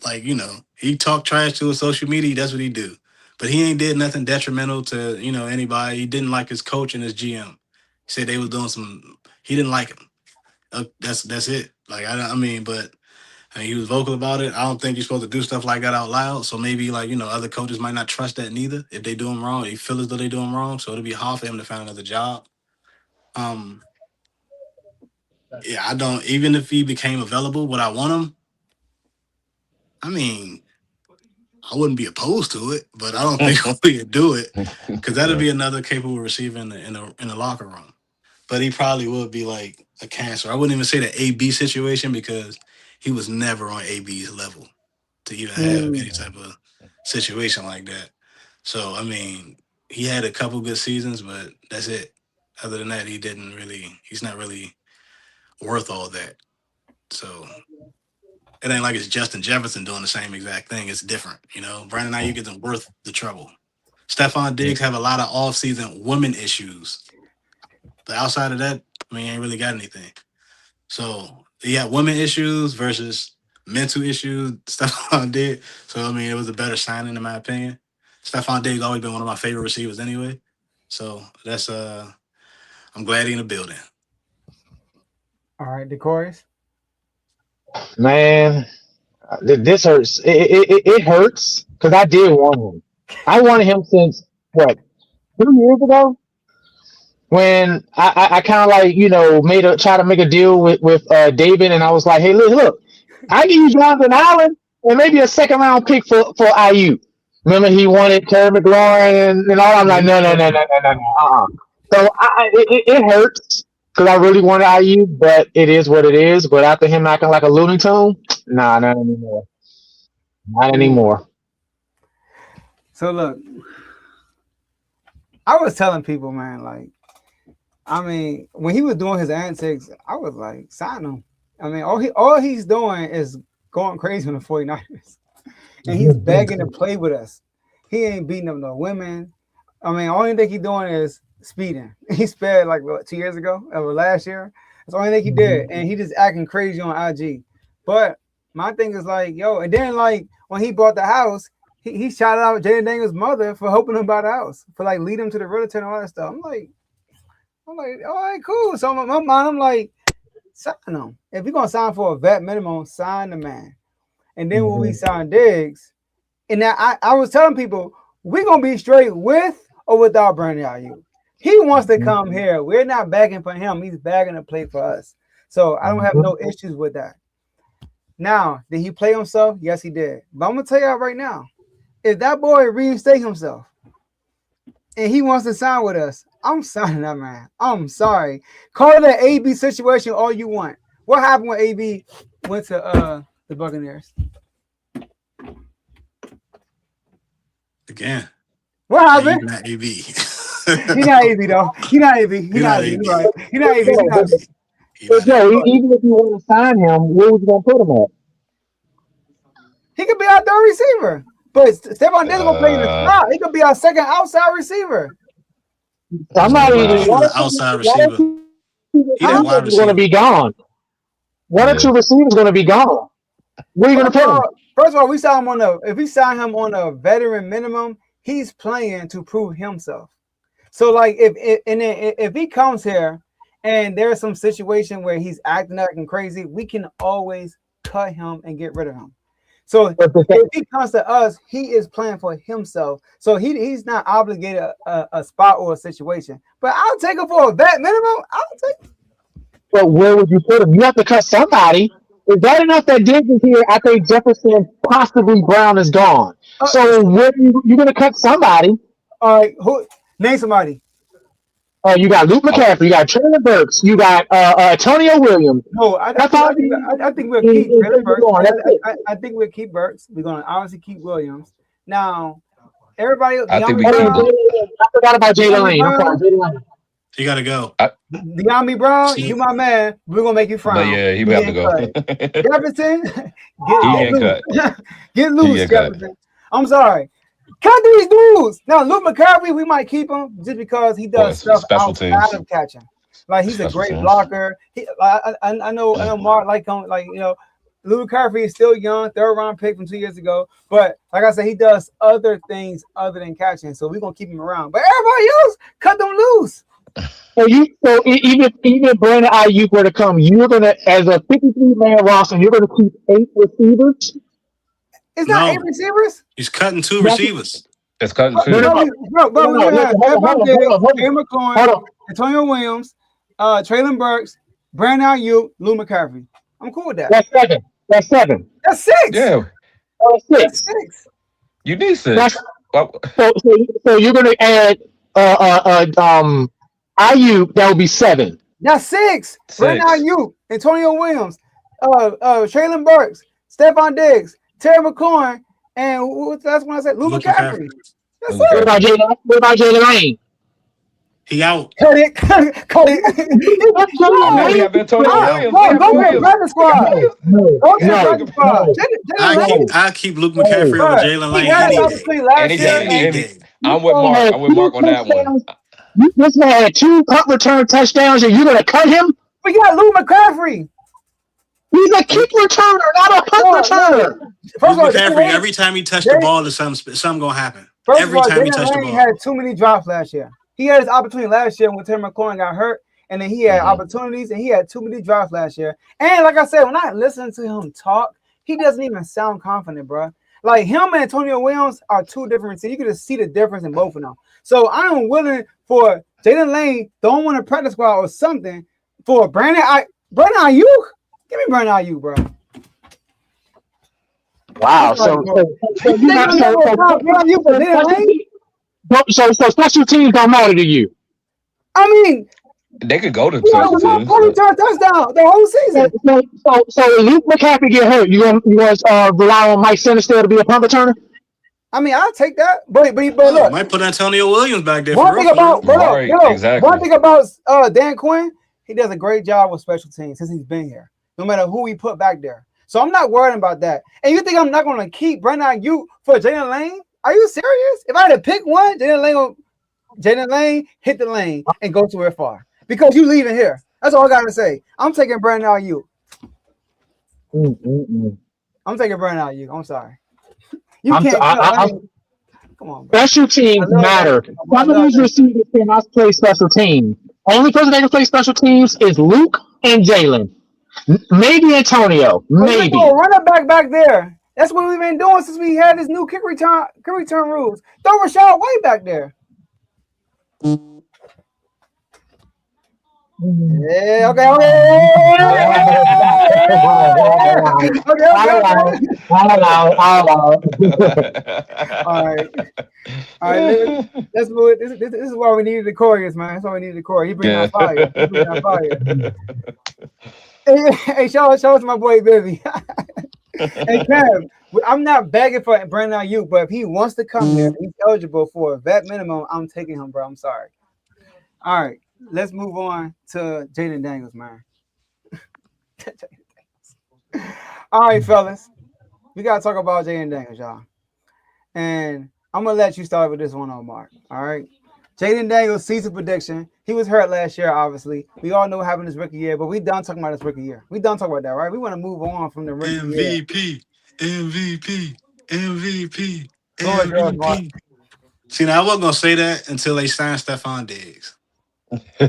like he talk trash to his social media. That's what he do. But he ain't did nothing detrimental to anybody. He didn't like his coach and his GM. He said they was doing some. He didn't like him. That's it. Like I mean, but he was vocal about it. I don't think you're supposed to do stuff like that out loud. So maybe like other coaches might not trust that neither. If they do him wrong, they feel as though they do him wrong. So it'll be hard for him to find another job. Um, Yeah, I don't. Even if he became available, would I want him? I mean, I wouldn't be opposed to it, but I don't think we could do it because that'd be another capable receiver in the locker room. But he probably would be like a cancer. I wouldn't even say the AB situation because he was never on AB's level to even have any type of situation like that. So I mean, he had a couple good seasons, but that's it. Other than that, he didn't really. He's not really worth all that. So it ain't like it's Justin Jefferson doing the same exact thing. It's different, Brandon Ayuk isn't worth the trouble. Stephon Diggs have a lot of off-season women issues, but outside of that, I mean, he ain't really got anything. So he had women issues versus mental issues. Stephon Diggs. So I mean, it was a better signing in my opinion. Stephon Diggs always been one of my favorite receivers anyway. So that's I'm glad he in the building. All right, Decorius. Man, this hurts. It hurts because I did want him. I wanted him since what 2 years ago when I kind of like try to make a deal with David, and I was like, hey, look, I give you Jonathan Allen and maybe a second round pick for IU. Remember he wanted Terry McLaurin and all. I'm like, no. So it hurts because I really wanted IU, but it is what it is. But after him acting like a Looney Tune, nah, not anymore. Not anymore. So look, I was telling people, man, like, I mean, when he was doing his antics, I was like, sign him. I mean, all he's doing is going crazy on the 49ers. And he's begging to play with us. He ain't beating up no women. I mean, only thing he's doing is speeding. He sped like 2 years ago or last year. That's the only thing he did. And he just acting crazy on IG. But my thing is like, yo, and then like when he bought the house, he shouted out Jayden Daniels' mother for helping him buy the house, for like leading him to the realtor and all that stuff. I'm like, I'm like, all right, cool. So in my mind, I'm like, sign him. If you're gonna sign for a vet minimum, sign the man. And then when we signed Diggs, and now I was telling people, we're gonna be straight with or without Brandon Aiyuk. He wants to come here. We're not begging for him. He's begging to play for us. So I don't have no issues with that. Now, did he play himself? Yes, he did. But I'm gonna tell y'all right now, if that boy reinstates himself and he wants to sign with us, I'm signing that man. I'm sorry. Call it an AB situation all you want. What happened when AB went to the Buccaneers? Again. What happened? He's not AB. He's not AB though. He's not AB. He's not AB. Right. He's not AB. He's not AB. But Joe, even if you want to sign him, where would you gonna put him at? He could be our third receiver. But Stephon Diggs gonna play in the slot. He could be our second outside receiver. I'm not even outside receiver. He's a wide receiver. Going to be gone. One or two receivers going to be gone. Where are you going to put him? First of all, we saw him if we sign him on a veteran minimum, he's playing to prove himself. So like if he comes here and there's some situation where he's acting crazy, we can always cut him and get rid of him. So if he comes to us, he is playing for himself. So he's not obligated a spot or a situation. But I'll take him for a vet minimum. I'll take him. But where would you put him? You have to cut somebody. Is that enough that Diggs is here? I think Jefferson, possibly Brown is gone. So where you're going to cut somebody. All right, name somebody. You got Luke McCaffrey, you got Traylon Burks, you got Antonio Williams. No, I think we'll keep Traylon Burks. I think we'll keep Burks. We're gonna obviously keep Williams. Now, everybody. I think we I forgot about Jayden Lane. I'm sorry, Jayden Lane. You gotta go. De'Ami Brown, you my man. We're gonna make you frown. But yeah, he have to go. Jefferson, get He loose, ain't Jefferson. cut. I'm sorry. Cut these dudes. Now, Luke McCaffrey, we might keep him just because he does stuff outside of catching. Like he's a great blocker. I know Mark like him. Like Luke McCaffrey is still young, 3rd round pick from 2 years ago. But like I said, he does other things other than catching. So we're gonna keep him around. But everybody else, cut them loose. So even if Brandon Aiyuk were to come, you're gonna, as a 53-man roster, you're gonna keep 8 receivers. It's not 8 receivers. He's cutting 2 receivers. It's cutting 2. Bro, we're gonna have McCoy, Antonio Williams, Traylon Burks, Brandon Aiyuk, Luke McCaffrey. I'm cool with that. That's 7. That's 7. That's 6. Yeah. That's 6. You need 6. So you're gonna add Aiyuk, that would be 7. That's 6. Brandon Aiyuk, Antonio Williams, Traylon Burks, Stephon Diggs, Terry McLaurin, and that's when I said Luke McCaffrey. That's it. What about Jayden Lane? He out. Cut it. Cut it. We have Antonio Williams. Go to the practice squad. Go to the practice squad. I keep Luke McCaffrey over Jayden Lane. He had obviously last year. I'm with Mark. I'm with Mark on that one. This man had 2 punt return touchdowns, and you're gonna cut him? We got Luke McCaffrey. He's a kick returner, not a punt returner. Luke McCaffrey, every time he touched the ball, there's something gonna happen. Every time he touched the ball. He had too many drops last year. He had his opportunity last year when Terry McLaurin got hurt, and then he had opportunities, and he had too many drops last year. And like I said, when I listen to him talk, he doesn't even sound confident, bro. Like him and Antonio Williams are 2 different things. You can just see the difference in both of them. So I am willing for Jayden Lane, don't want to practice squad or something for Brandon Aiyuk. Give me Brandon Aiyuk, bro. Wow. So special teams don't matter to you. I mean, they could go to special teams. Touchdown the whole season. So Luke McCaffrey get hurt, you gonna rely on Mike Sinister to be a punt returner? I mean, I'll take that, but look, might put Antonio Williams back there. One thing about exactly. Dan Quinn, he does a great job with special teams since he's been here. No matter who we put back there, so I'm not worried about that. And you think I'm not going to keep Brandon Aiyuk for Jayden Lane? Are you serious? If I had to pick one, Jayden Lane hit the lane and go somewhere far because you leaving here. That's all I got to say. I'm taking Brandon Aiyuk. I'm taking Brandon Aiyuk. I'm sorry. You can't. Come on, bro. Special teams matter. Some of these receivers cannot play special teams. Only person that can play special teams is Luke and Jalen. Maybe Antonio. Maybe. Run it back there. That's what we've been doing since we had this new kick return rules. Throw Rashad way back there. Yeah, okay. All right. Let's move it. This is why we needed Decorius, man. That's why we needed Decorius. He bring out fire. Hey, show us to my boy Vivi. Hey, Kev, I'm not begging for Brandon Aiyuk, but if he wants to come here, he's eligible for a vet minimum. I'm taking him, bro. I'm sorry. All right. Let's move on to Jayden Daniels, man. All right, fellas. We got to talk about Jayden Daniels, y'all. And I'm going to let you start with this one on Mark. All right. Jayden Daniels season prediction. He was hurt last year, obviously. We all know what happened this rookie year, but we done talking about this rookie year. We done talking about that, right? We want to move on from the rookie MVP. See, now I wasn't going to say that until they signed Stephon Diggs.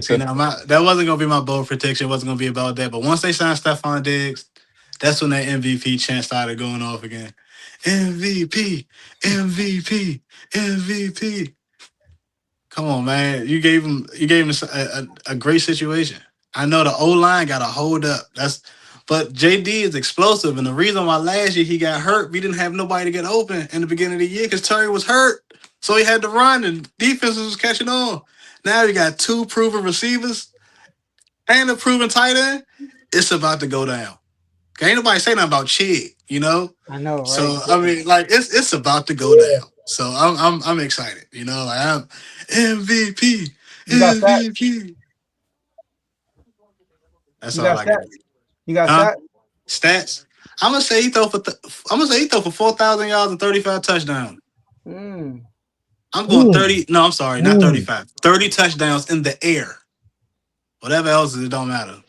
See, now that wasn't going to be my bold prediction. It wasn't going to be about that. But once they signed Stephon Diggs, that's when that MVP chant started going off again. MVP. Come on, man. You gave him a great situation. I know the O-line got to hold up. But JD is explosive. And the reason why last year he got hurt, we didn't have nobody to get open in the beginning of the year because Terry was hurt. So he had to run and defense was catching on. Now you got 2 proven receivers and a proven tight end. It's about to go down. Ain't nobody say nothing about Chig, you know? I know, right? So I mean, like it's about to go down. So I'm excited, you know, like I'm MVP. That's all I got. You got stats? I'm gonna say he throw for 4,000 yards and 35 touchdowns. I'm going 30. No, I'm sorry, not 35. 30 touchdowns in the air. Whatever else, it don't matter.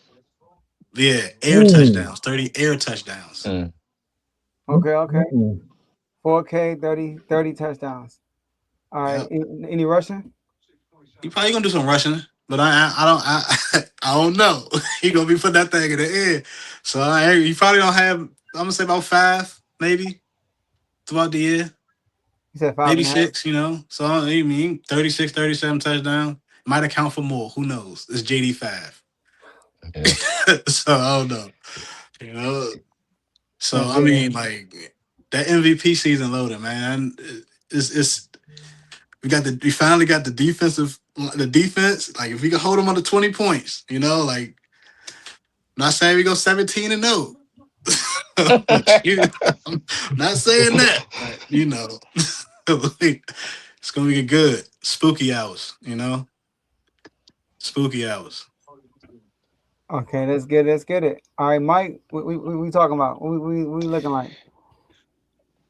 Yeah, air touchdowns. 30 air touchdowns. Okay. 4K, 30 touchdowns. All right. Yep. Any rushing? He probably gonna do some rushing, but I don't know. He gonna be putting that thing in the air. So he probably don't have. I'm gonna say about 5, maybe throughout the year. You said 5, maybe 6. You know. So I mean, 36, 37 touchdowns might account for more. Who knows? It's JD 5. Yeah. So I don't know. You know. So I mean, like that MVP season loaded, man. It's we finally got the defense. Like if we can hold them under 20 points, you know, like I'm not saying we go 17-0. I'm not saying that, but, you know, it's gonna be good. Spooky hours, you know. Spooky hours. Okay, let's get it. All right, Mike, we talking about? We looking like?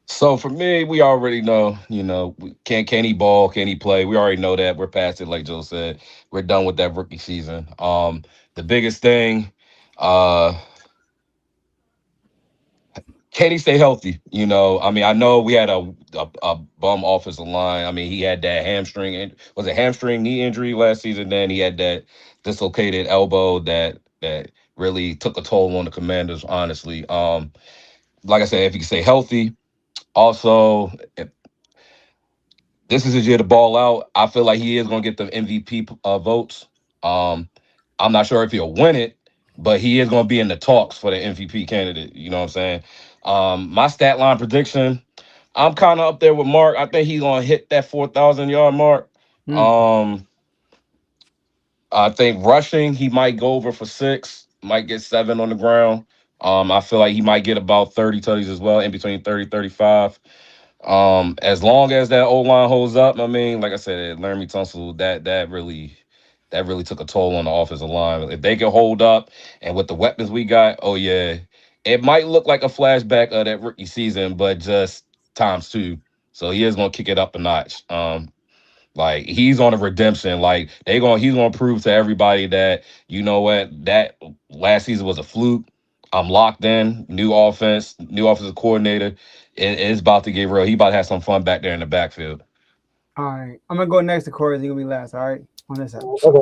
So for me, we already know, you know, can he ball, can he play? We already know that. We're past it, like Joe said. We're done with that rookie season. The biggest thing, can he stay healthy? You know, I mean, I know we had a bum offensive line. I mean, he had that hamstring knee injury last season. Then he had that dislocated elbow that really took a toll on the Commanders, honestly. Like I said, if he can stay healthy. Also, this is his year to ball out. I feel like he is going to get the MVP votes. I'm not sure if he'll win it, but he is going to be in the talks for the MVP candidate. You know what I'm saying? My stat line prediction, I'm kind of up there with Mark. I think he's going to hit that 4,000 yard mark. I think rushing, he might go over for 6, might get 7 on the ground. I feel like he might get about 30 tutties as well, in between 30, 35. As long as that O-line holds up, I mean, like I said, Laramie Tunsil, that really took a toll on the offensive line. If they can hold up, and with the weapons we got, oh yeah, it might look like a flashback of that rookie season, but just ×2. So he is gonna kick it up a notch. Like he's on a redemption. Like he's gonna prove to everybody that, you know what, that last season was a fluke. I'm locked in. New offensive coordinator. It's about to get real. He about to have some fun back there in the backfield. All right. I'm going to go next to Corey. You're going to be last. All right. On this side. Okay.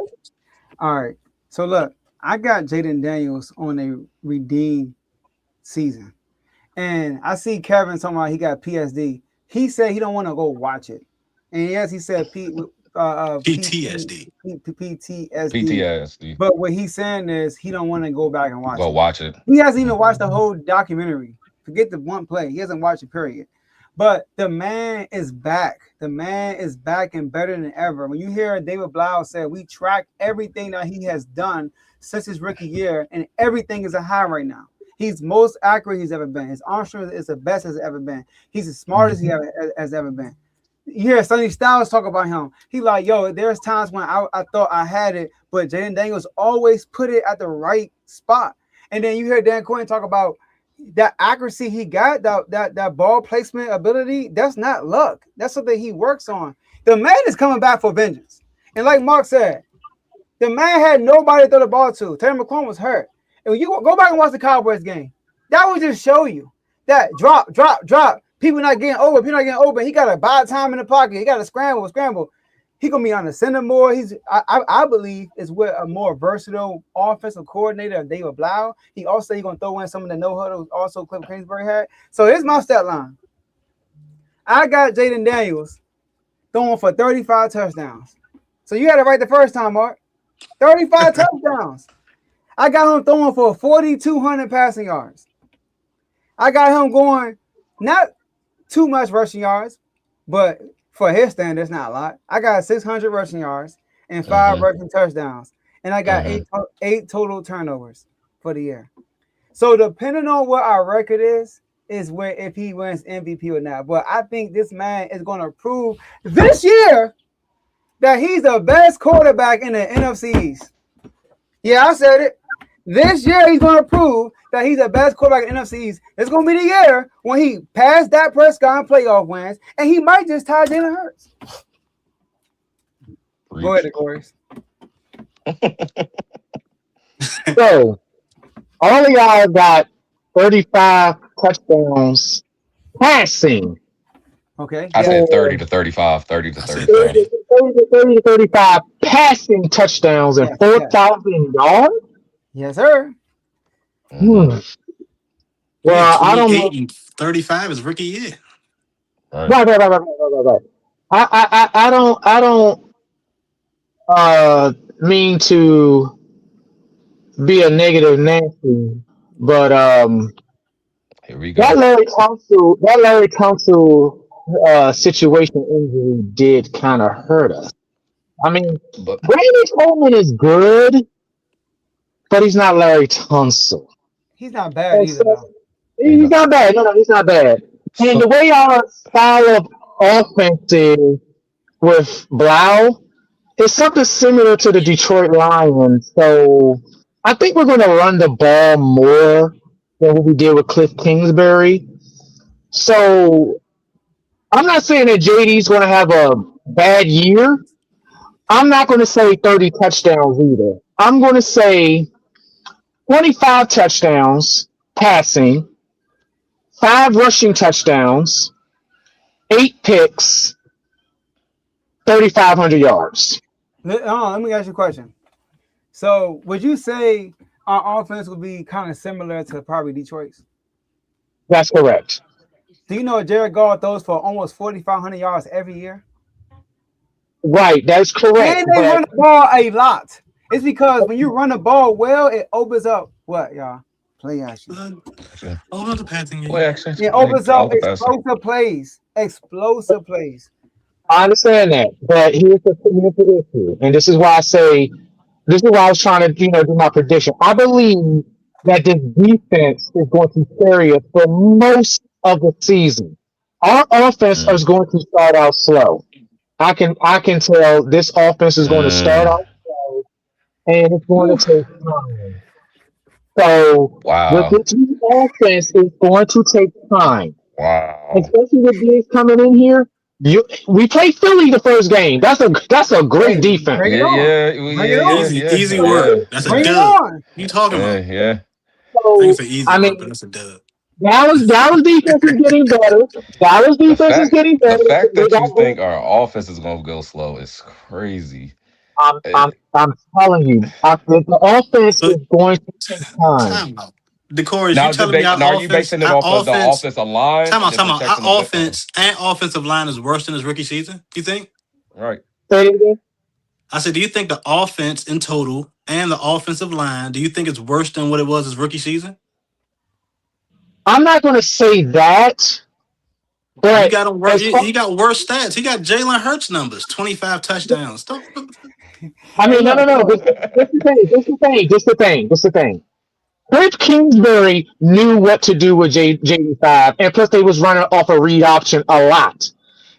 All right. So look, I got Jayden Daniels on a redeem season. And I see Kevin talking about he got PSD. He said he don't want to go watch it. And yes, he said PTSD. PTSD. PTSD. But what he's saying is he don't want to go back and watch Go it. watch it. He hasn't even watched the whole documentary. Forget the one play. He hasn't watched it, period. But the man is back. The man is back and better than ever. When you hear David Blau say, we track everything that he has done since his rookie year, and everything is a high right now. He's most accurate he's ever been. His arm strength is the best has ever been. He's the smartest he has ever been. You hear Sonny Styles talk about him. He like, yo, there's times when I thought I had it, but Jayden Daniels always put it at the right spot. And then you hear Dan Quinn talk about that accuracy he got, that ball placement ability. That's not luck. That's something he works on. The man is coming back for vengeance. And like Mark said, the man had nobody to throw the ball to. Terry McLaurin was hurt. And when you go back and watch the Cowboys game, that would just show you that drop. People not getting open. He got to buy time in the pocket. He got to scramble. He gonna be on the center more. I believe is with a more versatile offensive coordinator of David Blau. He gonna throw in some of the no huddles also Cliff Kingsbury had. So here's my stat line. I got Jayden Daniels throwing for 35 touchdowns. So you had it right the first time, Mark. 35 touchdowns. I got him throwing for 4,200 passing yards. I got him going not too much rushing yards, but for his standards, not a lot. I got 600 rushing yards and 5 rushing touchdowns. And I got eight total turnovers for the year. So depending on what our record is where if he wins MVP or not. But I think this man is going to prove this year that he's the best quarterback in the NFC East. Yeah, I said it. This year, he's going to prove that he's the best quarterback in the NFC East. It's going to be the year when he passed Dak Prescott in playoff wins, and he might just tie Jalen Hurts. Go ahead, Decorius. So, all of y'all got 35 touchdowns passing. Okay. I said 30 to 35, 30 to 35. 30 to 35 passing touchdowns and 4,000 yards? Yes, sir. Well, I don't know. 35 is rookie year. Right. I don't mean to be a negative Nancy, but here we go. that Larry Council situation injury did kind of hurt us. I mean, Brady Coleman is good, but he's not Larry Tunsil. He's not bad either. He's not bad. No, he's not bad. And the way our style of offense is with Blau is something similar to the Detroit Lions. So I think we're going to run the ball more than what we did with Cliff Kingsbury. So I'm not saying that JD's going to have a bad year. I'm not going to say 30 touchdowns either. I'm going to say 25 touchdowns passing, 5 rushing touchdowns, 8 picks, 3,500 yards. Let me ask you a question. So would you say our offense would be kind of similar to probably Detroit's? That's correct. Do you know Jared Goff throws for almost 4,500 yards every year? Right, that's correct. And they run the ball a lot. It's because when you run the ball well, it opens up what, y'all? Play action. The passing game. Play action. It opens up explosive plays. Explosive plays. I understand that, but here's the issue, and this is why I was trying to, do my prediction. I believe that this defense is going to carry us for most of the season. Our offense is going to start out slow. I can tell this offense is going to start out slow, and it's going to take time. So with this offense, it's going to take time. Wow. Especially with Diggs coming in here. We played Philly the first game. That's a great defense. Easy word. That's a dub. You talking about? Yeah. So, I think it's an easy word, but that's a dub. Dallas defense is getting better. The fact that you think our offense is going to go slow is crazy. I'm telling you, the offense So is going to take time. time out. Decorius, you Now, is it telling me now are you basing it off of the offensive line or just time the out, checks in the our oh, offense and offensive line is worse than his rookie season? You think? right? Say it again. I said, do you think the offense in total and the offensive line, do you think it's worse than what it was his rookie season? I'm not going to say that, You but got him as far, he got worse stats. He got Jalen Hurts numbers, 25 touchdowns. I Hey, mean, no, look, no, no. This the thing. Cliff Kingsbury knew what to do with JD5, and plus they was running off a read option a lot.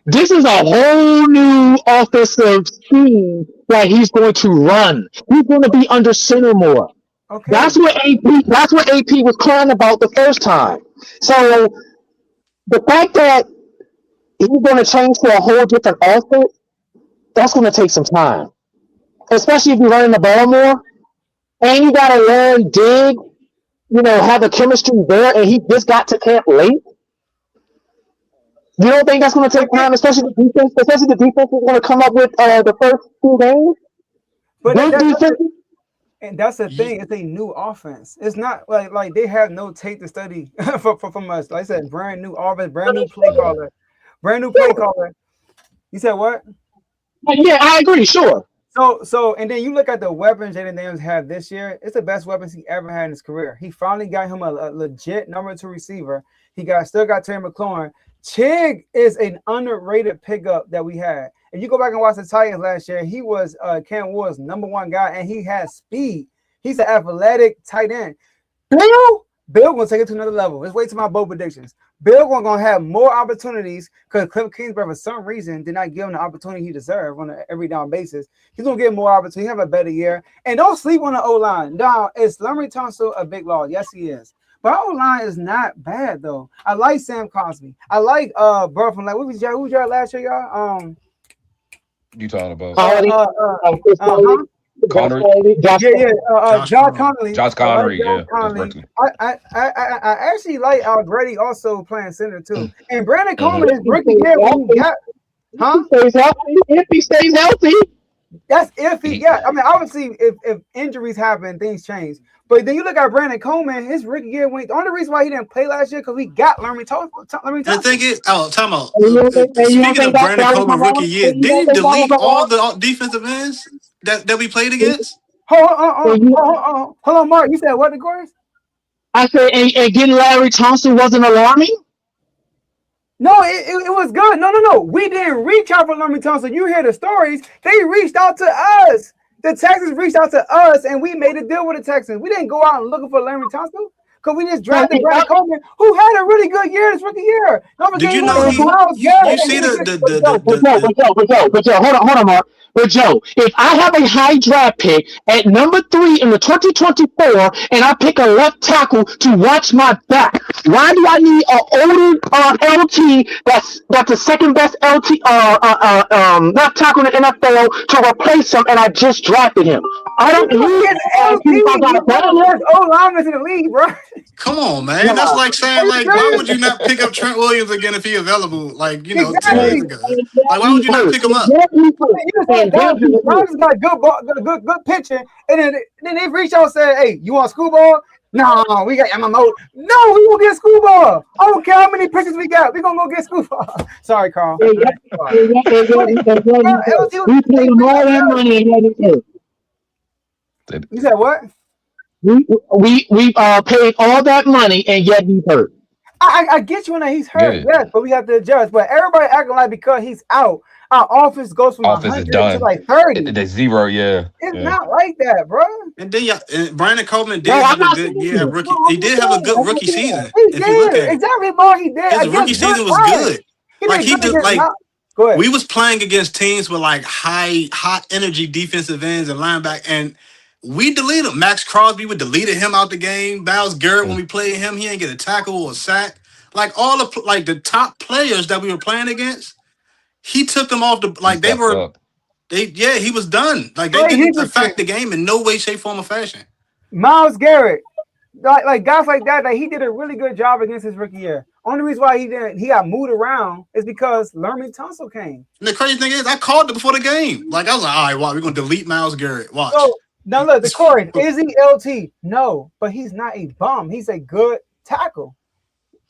This is a whole new offensive scheme that he's going to run. He's going to be under center more. okay. That's what AP. That's what AP was crying about the first time. So the fact that he's going to change to a whole different offense, that's going to take some time, especially if you're running the ball more, and you got to learn dig. Have a chemistry there, and he just got to camp late. You don't think that's going to take time, especially the defense? Especially the defense is going to come up with the first 2 games. But Good defense. and that's the thing. It's a new offense. It's not like they have no tape to study from us. Like I said, brand new offense, brand new play caller, brand new play caller. You said what? Yeah, I agree. Sure. So, and then you look at the weapons Jayden Daniels had this year. It's the best weapons he ever had in his career. He finally got him a legit number 2 receiver. He still got Terry McLaurin. Chig is an underrated pickup that we had. If you go back and watch the Titans last year, he was Cam Ward's number 1 guy, and he has speed. He's an athletic tight end. Bill gonna take it to another level. Let's wait till my bold predictions. Bill gonna have more opportunities because Cliff Kingsbury, for some reason, did not give him the opportunity he deserved on an every down basis. He's gonna get more opportunity, have a better year, and don't sleep on the O line. Now, is Laramie Tunsil a big loss? Yes, he is. But our O line is not bad though. I like Sam Cosby. I like bro from who was y'all last year, y'all? You talking about Connery. Josh Connolly. Josh Connery? Josh Connolly. I actually like Grady also playing center too. And Brandon Coleman is rookie year when he got, If he stays healthy. That's iffy. Yeah, I mean, obviously, if injuries happen, things change. But then you look at Brandon Coleman, his rookie year went. The only reason why he didn't play last year because we got Laramie Tunsil. The thing is, time out. Speaking of Brandon Coleman rookie year, did he delete all the defensive ends that we played against? Hold on, Mark. You said what, Decorius? I said, and getting Larry Thompson wasn't alarming. No, it was good. No. We didn't reach out for Laramie Tunsil. You hear the stories. They reached out to us. The Texans reached out to us, and we made a deal with the Texans. We didn't go out and looking for Laramie Tunsil because we just drafted Brandon Coleman, who had a really good year this rookie year. Did you know you see But Joe, hold on, Mark. But Joe, if I have a high draft pick at number 3 in the 2024, and I pick a left tackle to watch my back, why do I need an older LT that's the second best LT left tackle in the NFL to replace him, and I just drafted him? I don't need an old lineman in the league, bro. Come on, man. That's like saying, why would you not pick up Trent Williams again if he's available? Exactly. 2 years ago. Why would you not pick him up? Dodgers got good pitching, and then they reach out and say, "Hey, you want school ball? No, we got MMO. No, we gonna get school ball. I don't care how many pitches we got. We gonna go get school ball." Sorry, Carl. We paid him all that money and yet he hurt. You said what? We paid all that money and yet he hurt. I get you when he's hurt, yes, but we have to adjust. But everybody acting like because he's out, our offense goes from 100 to like 30. The 0, yeah. It's not like that, bro. And then Brandon Coleman did have a good year rookie. He did have a good rookie season. He did. Exactly, Mark. He did. His rookie season was good. Go ahead. We was playing against teams with hot energy defensive ends and linebacker, and we deleted him. Max Crosby, we deleted him out the game. Myles Garrett, when we played him, he ain't get a tackle or a sack. All the top players that we were playing against, he took them off he was done. They didn't affect the game in no way, shape, form, or fashion. Myles Garrett, like guys like that, he did a really good job against his rookie year. Only reason why he got moved around is because Lerman Tunsil came. And the crazy thing is, I called it before the game. Like I was like, all right, wow, we're gonna delete Myles Garrett. Watch. So now look, the Corey, is he LT? No, but he's not a bum. He's a good tackle.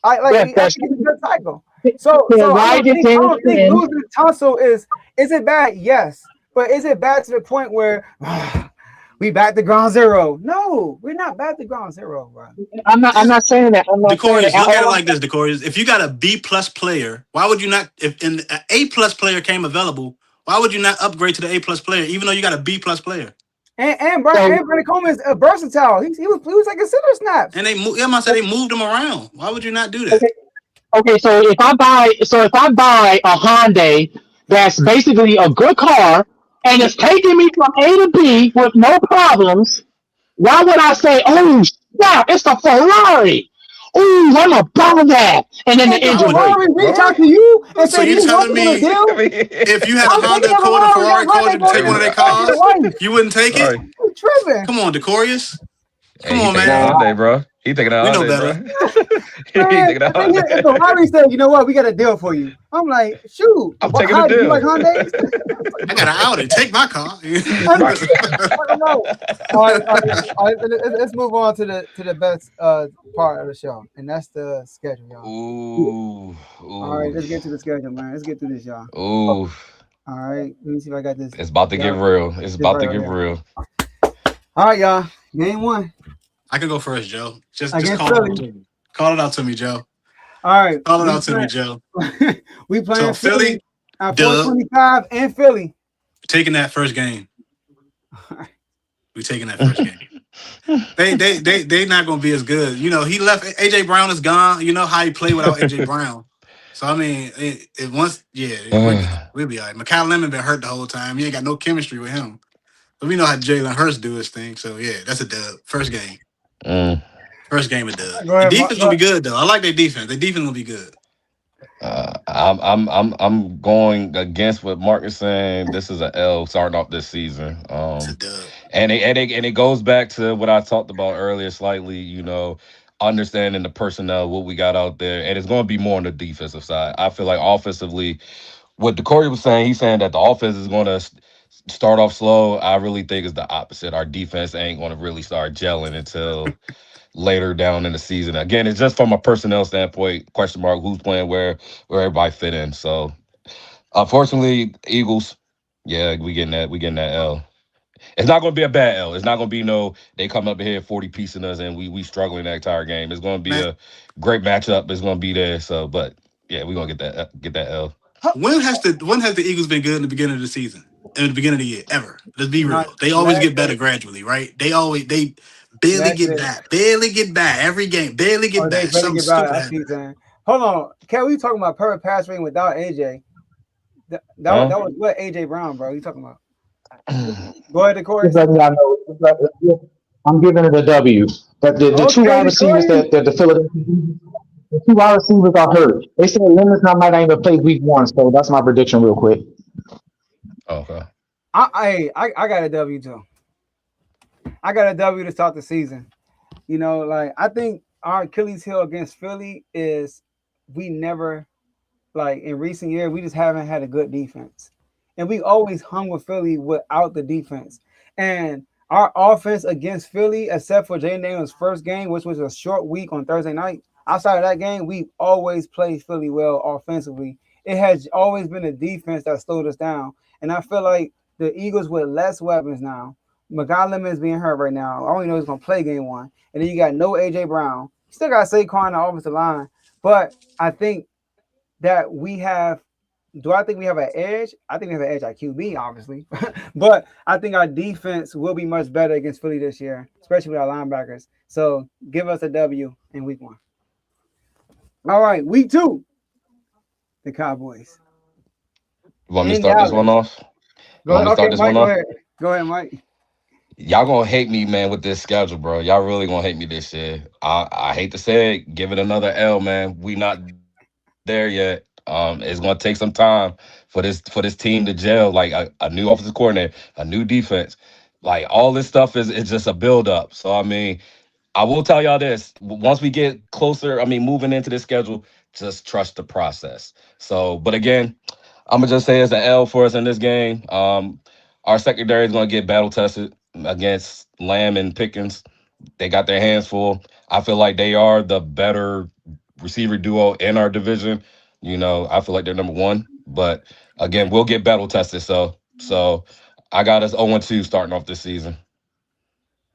He's a good tackle. So I don't think losing Tunsil is it bad? Yes, but is it bad to the point where we back to ground zero? No, we're not back to ground zero, bro. I'm not saying that. Decorius, look at it like this, Decorius. If you got a B+ player, why would you not? If an A+ player came available, why would you not upgrade to the A+ player, even though you got a B+ player? And Brandon Coleman is versatile. He was like a center snaps. And they moved him around. Why would you not do that? Okay, so if I buy a Hyundai that's basically a good car and it's taking me from A to B with no problems, why would I say, oh snap, it's a Ferrari? Ooh, I'm gonna buy that. And then the engine Ferrari reach out to you and So say, you telling me if you had a Honda Accord and Ferrari called you to take one of their cars, you wouldn't take it? You tripping? Come on, Decorius. Come on, man. Hyundai, bro. He taking a Hyundai, bro. He taking a Hyundai. If Ferrari said, you know what, we got a deal for you. I'm like, shoot. I'm taking a deal. You like Hyundai? I got an Audi. Take my car. I don't know. All right, let's move on to the best part of the show, and that's the schedule, y'all. Ooh. All right, let's get to the schedule, man. Let's get through this, y'all. Ooh. All right, let me see if I got this. It's about to get real. It's about to get real. All right, y'all. Game 1. I could go first, Joe. Just call it out to me. Call it out to me, Joe. All right. Call it out to me, Joe. We playing Philly at 425 and Philly. Taking that first game. We taking that first game. They not gonna be as good. You know, he left. AJ Brown is gone. You know how he played without AJ Brown. So I mean, we'll be all right. Mekhi Lemon been hurt the whole time. He ain't got no chemistry with him. But we know how Jalen Hurts do his thing. So yeah, that's a dub. First game. First game of dub. The defense gonna be good though. I like their defense. The defense gonna be good. I'm going against what Mark is saying. This is an L starting off this season. It's a dub. And it goes back to what I talked about earlier slightly, you know, understanding the personnel, what we got out there. And it's going to be more on the defensive side. I feel like offensively, what Decorius was saying, he's saying that the offense is going to start off slow. I really think it's the opposite. Our defense ain't going to really start gelling until later down in the season. Again, it's just from a personnel standpoint, question mark, who's playing where everybody fit in. So, unfortunately, Eagles, yeah, we getting that L. It's not going to be a bad L. It's not going to be they come up here 40 piecing us and we struggling that entire game. It's going to be a great matchup. It's going to be there. So, but yeah, we're going to get that L. When has the Eagles been good in the beginning of the season? In the beginning of the year, ever? Let's be real. They always get better gradually, right? They barely get back every game. Barely get back. Something stupid. Hold on, Ken. We talking about per pass rating without AJ? That was what AJ Brown, bro. You talking about? Go ahead, Decorius. I'm giving it a W. But the two wide receivers that the Philadelphia, the two wide receivers are hurt. They said Leonard's not might not even play week 1, so that's my prediction, real quick. Okay. I got a W too. I got a W to start the season. You know, like I think our Achilles heel against Philly is we never, like in recent years, we just haven't had a good defense. And we always hung with Philly without the defense. And our offense against Philly, except for Jayden Daniels' first game, which was a short week on Thursday night, outside of that game, we always played Philly well offensively. It has always been a defense that slowed us down. And I feel like the Eagles with less weapons now. Mekhi Lemon is being hurt right now. I only know he's going to play game 1. And then you got no A.J. Brown. You still got Saquon on the offensive line. But I think that we have – do I think we have an edge? I think we have an edge at QB, obviously. But I think our defense will be much better against Philly this year, especially with our linebackers. So give us a W in week 1. All right, week 2. The Cowboys. You want me to start this one off? Go ahead, Mike. Y'all gonna hate me, man, with this schedule, bro. Y'all really gonna hate me this year. I hate to say it, give it another L, man. We not there yet. It's gonna take some time for this team to gel. Like a new offensive coordinator, a new defense, like all this stuff is just a build up. So I mean, I will tell y'all this: once we get closer, moving into this schedule, just trust the process. So, but again, I'm gonna just say it's an L for us in this game. Our secondary is gonna get battle tested against Lamb and Pickens. They got their hands full. I feel like they are the better receiver duo in our division. I feel like they're number one. But again, we'll get battle tested. So I got us 0-2 starting off this season.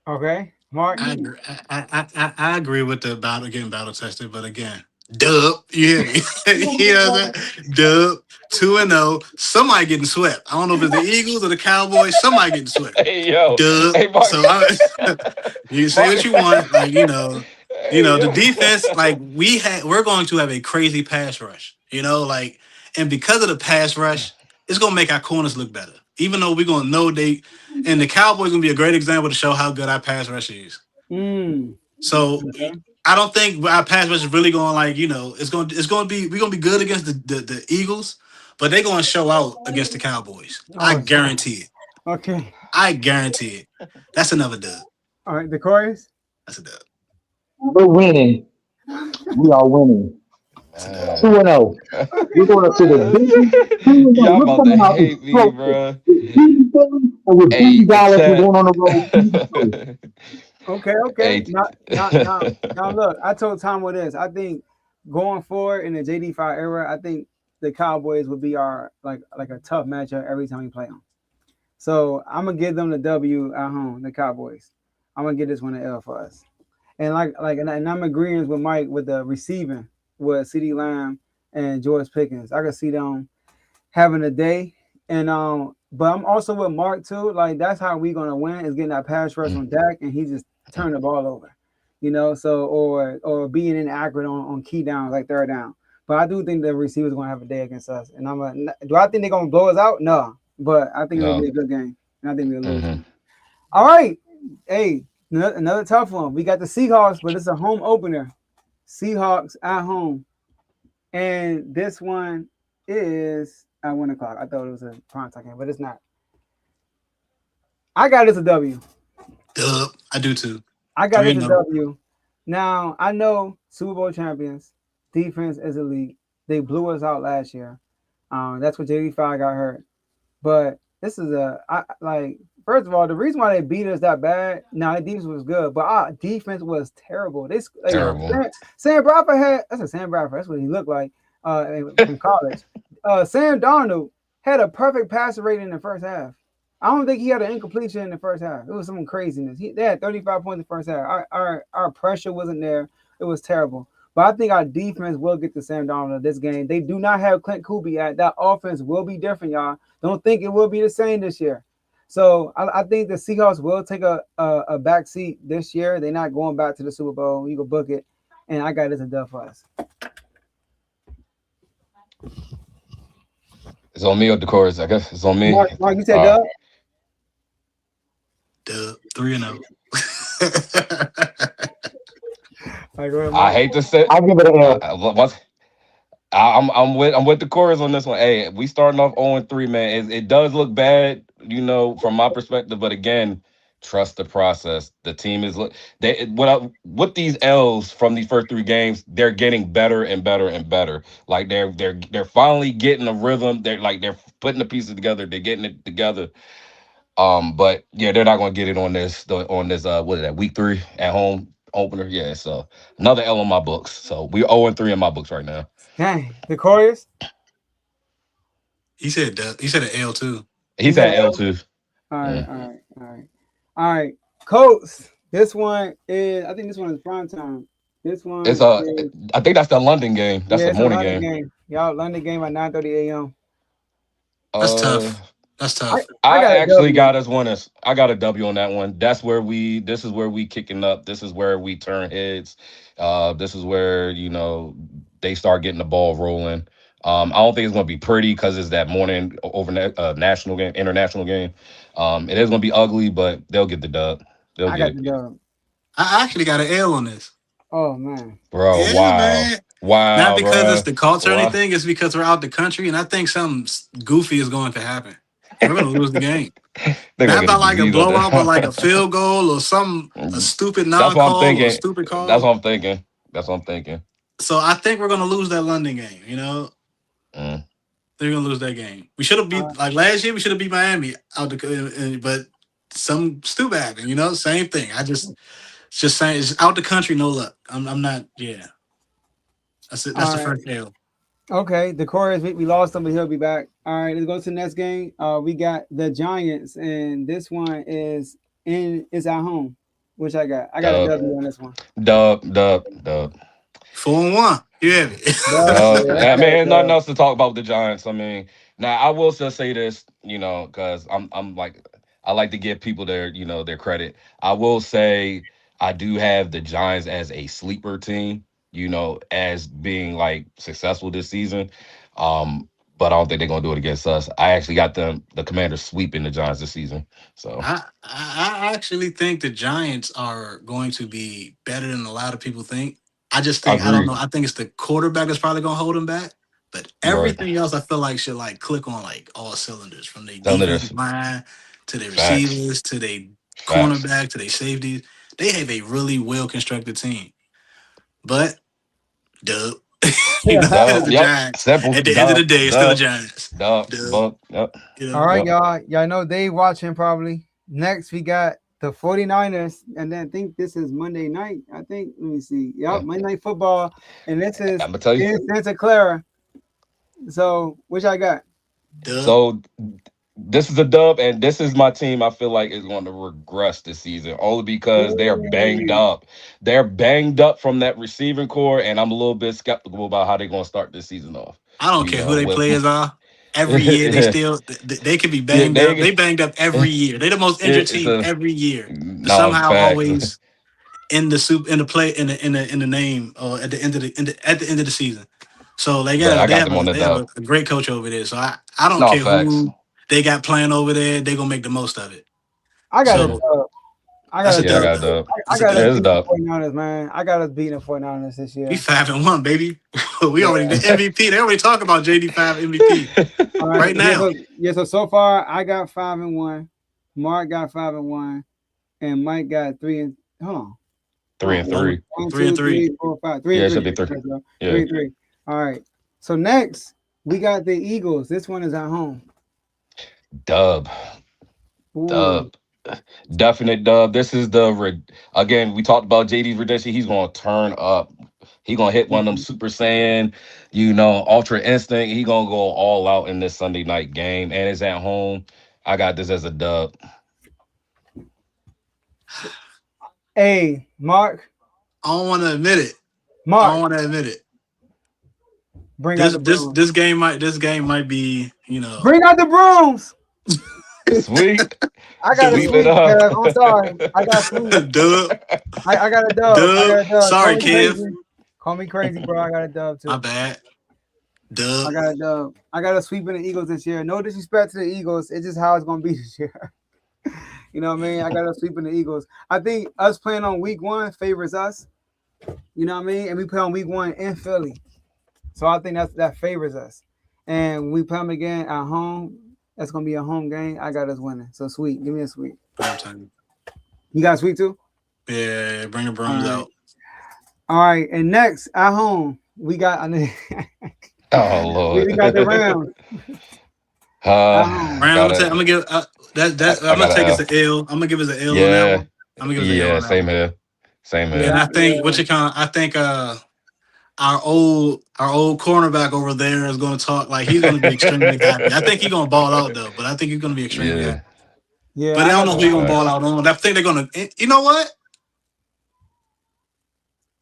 Okay, Mark. I agree. I agree with the getting battle tested, but again, dub. You hear me? You hear that? Dub 2-0. Somebody getting swept. I don't know if it's the Eagles or the Cowboys. Somebody getting swept. Hey yo, Dub. hey Mark. So you say what you want, like the defense. Like we're going to have a crazy pass rush. And because of the pass rush, it's gonna make our corners look better. Even though we're gonna know and the Cowboys gonna be a great example to show how good our pass rush is. So Okay. I don't think our pass rush is really going it's gonna be we're gonna be good against the Eagles, but they're gonna show out against the Cowboys. I guarantee it. Okay. I guarantee it. That's another dub. All right, Decorius. That's a dub. We're winning. We are winning. 2-0. We're going up to the big. Y'all about to hate me, bro. With Hey, $50, we're Chad. going on the road. Okay. Hey. Now, look, I told Tom what this. I think going forward in the JD5 era, I think the Cowboys would be our like a tough matchup every time we play them. So I'm gonna give them the W at home, the Cowboys. I'm gonna give this one an L for us. And and I'm agreeing with Mike with the receiving with CeeDee Lamb and George Pickens. I can see them having a day. And but I'm also with Mark too. Like that's how we gonna win is getting that pass rush on Dak and he just turned the ball over. So or being inaccurate on key downs like third down. But I do think the receivers gonna have a day against us. And do I think they're gonna blow us out? No. But I think it'll be a good game. And I think we'll lose. All right. Hey, another tough one. We got the Seahawks, but it's a home opener. Seahawks at home. And this one is at 1 o'clock. I thought it was a prime time game, but it's not. I got it as a W. Dub. I do too. I got it as a W. Now, I know Super Bowl champions, defense is elite. They blew us out last year. That's what JD5 got hurt. But this is first of all, the reason why they beat us that bad, now the defense was good, but our defense was terrible. Terrible. Sam Bradford Sam Bradford. That's what he looked like in college. Sam Darnold had a perfect passer rating in the first half. I don't think he had an incompletion in the first half. It was some craziness. They had 35 points in the first half. Our pressure wasn't there. It was terrible. But I think our defense will get to Sam Darnold in this game. They do not have Clint Kubiak. That offense will be different, y'all. Don't think it will be the same this year. So I think the Seahawks will take a back seat this year. They're not going back to the Super Bowl. You can book it. And I got it as a dub for us. It's on me or Decorius, I guess. It's on me. Mark, you said dub? Dub. 3-0. I hate to say I'll give it an L. I'm with the chorus on this one. Hey, we starting off 0-3, man. It does look bad, from my perspective. But again, trust the process. The team is with these L's from these first 3 games, they're getting better and better and better. Like they're finally getting a rhythm. They're putting the pieces together. They're getting it together. But yeah, they're not gonna get it on this what is that, week 3 at home opener. Yeah, so another L on my books. So we're 0-3 in my books right now. Dang, Decorius? He said an L too. He said L too. All right. Colts. This one is, I think this one is prime time. This one is, I think that's the London game. That's the morning game. Y'all, London game at 9:30 a.m. That's tough. That's tough. I actually got us one. I got a W on that one. This is where we kicking up. This is where we turn heads. This is where, they start getting the ball rolling. I don't think it's going to be pretty because it's that morning international game. It is going to be ugly, but they'll get the dub. I got the dub. I actually got an L on this. Oh, man. Bro, yeah, wow. Man. Wow. Not because it's the culture or anything. It's because we're out the country, and I think something goofy is going to happen. We're going to lose the game. Not by like a blowout, but like a field goal or a stupid non-call or a stupid call. That's what I'm thinking. So I think we're gonna lose that London game. You know, Mm. they're gonna lose that game. We should have beat like last year. We should have beat Miami out the, but some stupid happened. You know, same thing. It's just saying it's out the country. No luck. I'm not. Yeah, that's it. That's All the right. first L. Okay, Decorius, we lost him, but he'll be back. All right, let's go to the next game. We got the Giants, and this one is at home. Which I got a Dub, W on this one. dub. 4-1. You hear me? Dub, yeah, I mean, okay, there's nothing dub. else to talk about with the Giants. I mean, now I will just say this, because I'm like I like to give people their credit. I will say I do have the Giants as a sleeper team, as being like successful this season. But I don't think they're gonna do it against us. I actually got the Commanders sweeping the Giants this season. So I actually think the Giants are going to be better than a lot of people think. I just I think I don't agree. know. I think it's the quarterback that's probably going to hold them back. But Right. everything else, I feel like should like click on like all cylinders from their Telling defensive this line to their facts. receivers to their Facts. cornerback to their safeties. They have a really well constructed team. But dub, it's Dub. the Yep. Giants. Simple. At the end of the Dub. day, it's still the Dub. Giants. Dub. Dub. Bump. Yep. You All know. right, Yep. y'all. Y'all know Dave watching probably. Next, we got the 49ers, and then I think this is Monday night. I think, let me see. Yep, Monday Night Football, and this is I'm gonna tell you. in Santa Clara. So, which I got? Dub. So this is a dub, and this is my team. I feel like is going to regress this season only because they are banged up. They're banged up from that receiving core, and I'm a little bit skeptical about how they're going to start this season off. I don't care who they with players are. Every year they still they could be yeah, banged up. They banged up every year. They the most injured it's team a every year. But no somehow facts. always in the play in the name or at the end of the season. So they But I got have them on the they have dub. a great coach over there. So I don't No care facts. who they got playing over there. They gonna make the most of it. I got Yeah. a dub. I That's got a a Yeah, I dub. got a dub. dub. I That's a got us Yeah, dub. it's a beating the dub. 49ers, man. I got us beating the 49ers this year. We 5-1, baby. We already the Yeah. MVP. They already talk about JD5 MVP All right now. So far I got 5-1. Mark got 5-1, and Mike got 3 and hold on. 3-3. 1, 3 and 2, 3. 3, 4, 5. 3 Yeah, and it 3. should be 3. There you go. Yeah. 3 and 3. All right. So next we got the Eagles. This one is at home. Dub. Ooh. Dub. Definite dub. This is again, we talked about JD's redemption. He's gonna turn up. He gonna hit one of them Super Saiyan, Ultra Instinct. He gonna go all out in this Sunday night game, and it's at home. I got this as a dub. Hey, Mark. I don't want to admit it. I Mark, don't want to admit it. bring out the This brooms. this game might be, Bring out the brooms. Sweet. I got a Sweep sweep, it up. Kev. I'm sorry. I got sweep. dub. I got a dub. I got a dub. Sorry, Call me Kev. crazy. Call me crazy, bro. I got a dub too. My bad. I Dub. got a dub. I got a sweep in the Eagles this year. No disrespect to the Eagles. It's just how it's gonna be this year. You know what I mean? I got a sweep in the Eagles. I think us playing on week 1 favors us. You know what I mean? And we play on week 1 in Philly. So I think that favors us. And when we play them again at home, that's gonna be a home game. I got us winning. So sweet. Give me a sweet. You got a sweet too? Yeah, bring the brooms out. All right. And next at home, we got Oh Lord. we got the Rams. I'm gonna give I'm gonna take it to L. I'm gonna give it an L on that one. I'm gonna give it an L on that same one. here. Same here. And I think our old cornerback over there is going to talk like he's going to be extremely happy. I think he's going to ball out though, but I think he's going to be extremely happy. Yeah, but I don't know who he's going to ball out on. I think they're going to. You know what?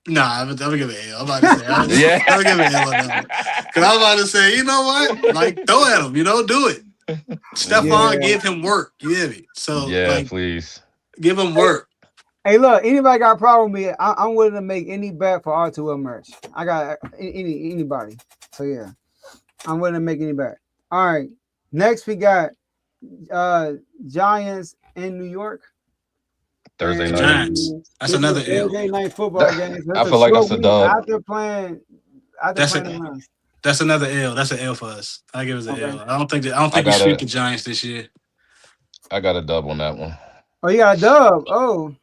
Nah, I'm gonna give it an L. I'm about to say, I'm gonna give it an L on that one. Because I'm about to say, you know what? Like, throw at him. Do it. Stephon, give him work. You hear me? So please give him work. Hey, look, anybody got a problem with me? I'm willing to make any bet for R2L merch. I got anybody. So yeah, I'm willing to make any bet. All right. Next we got Giants in New York. Thursday night. Giants. That's another L. Thursday night football game. I feel like that's a dub. After playing the Rams. That's another L. That's an L for us. I give it an L. I don't think we sweep the Giants this year. I got a dub on that one. Oh, you got a dub. Oh.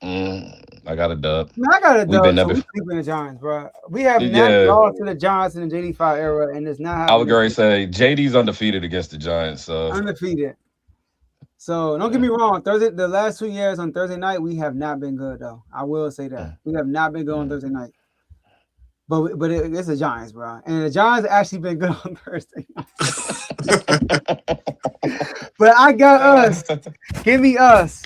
I got a dub. Man, I got a We've been dub there too. We before. sleeping the Giants, bro. We have not Yeah, lost to the Giants in the JD5 era, and it's not I would happening. already say JD's undefeated against the Giants. So Undefeated. So don't get me wrong. The last 2 years on Thursday night, we have not been good though. I will say that we have not been good on Thursday night. But it's the Giants, bro, and the Giants actually been good on Thursday night. But I got us. Give me us.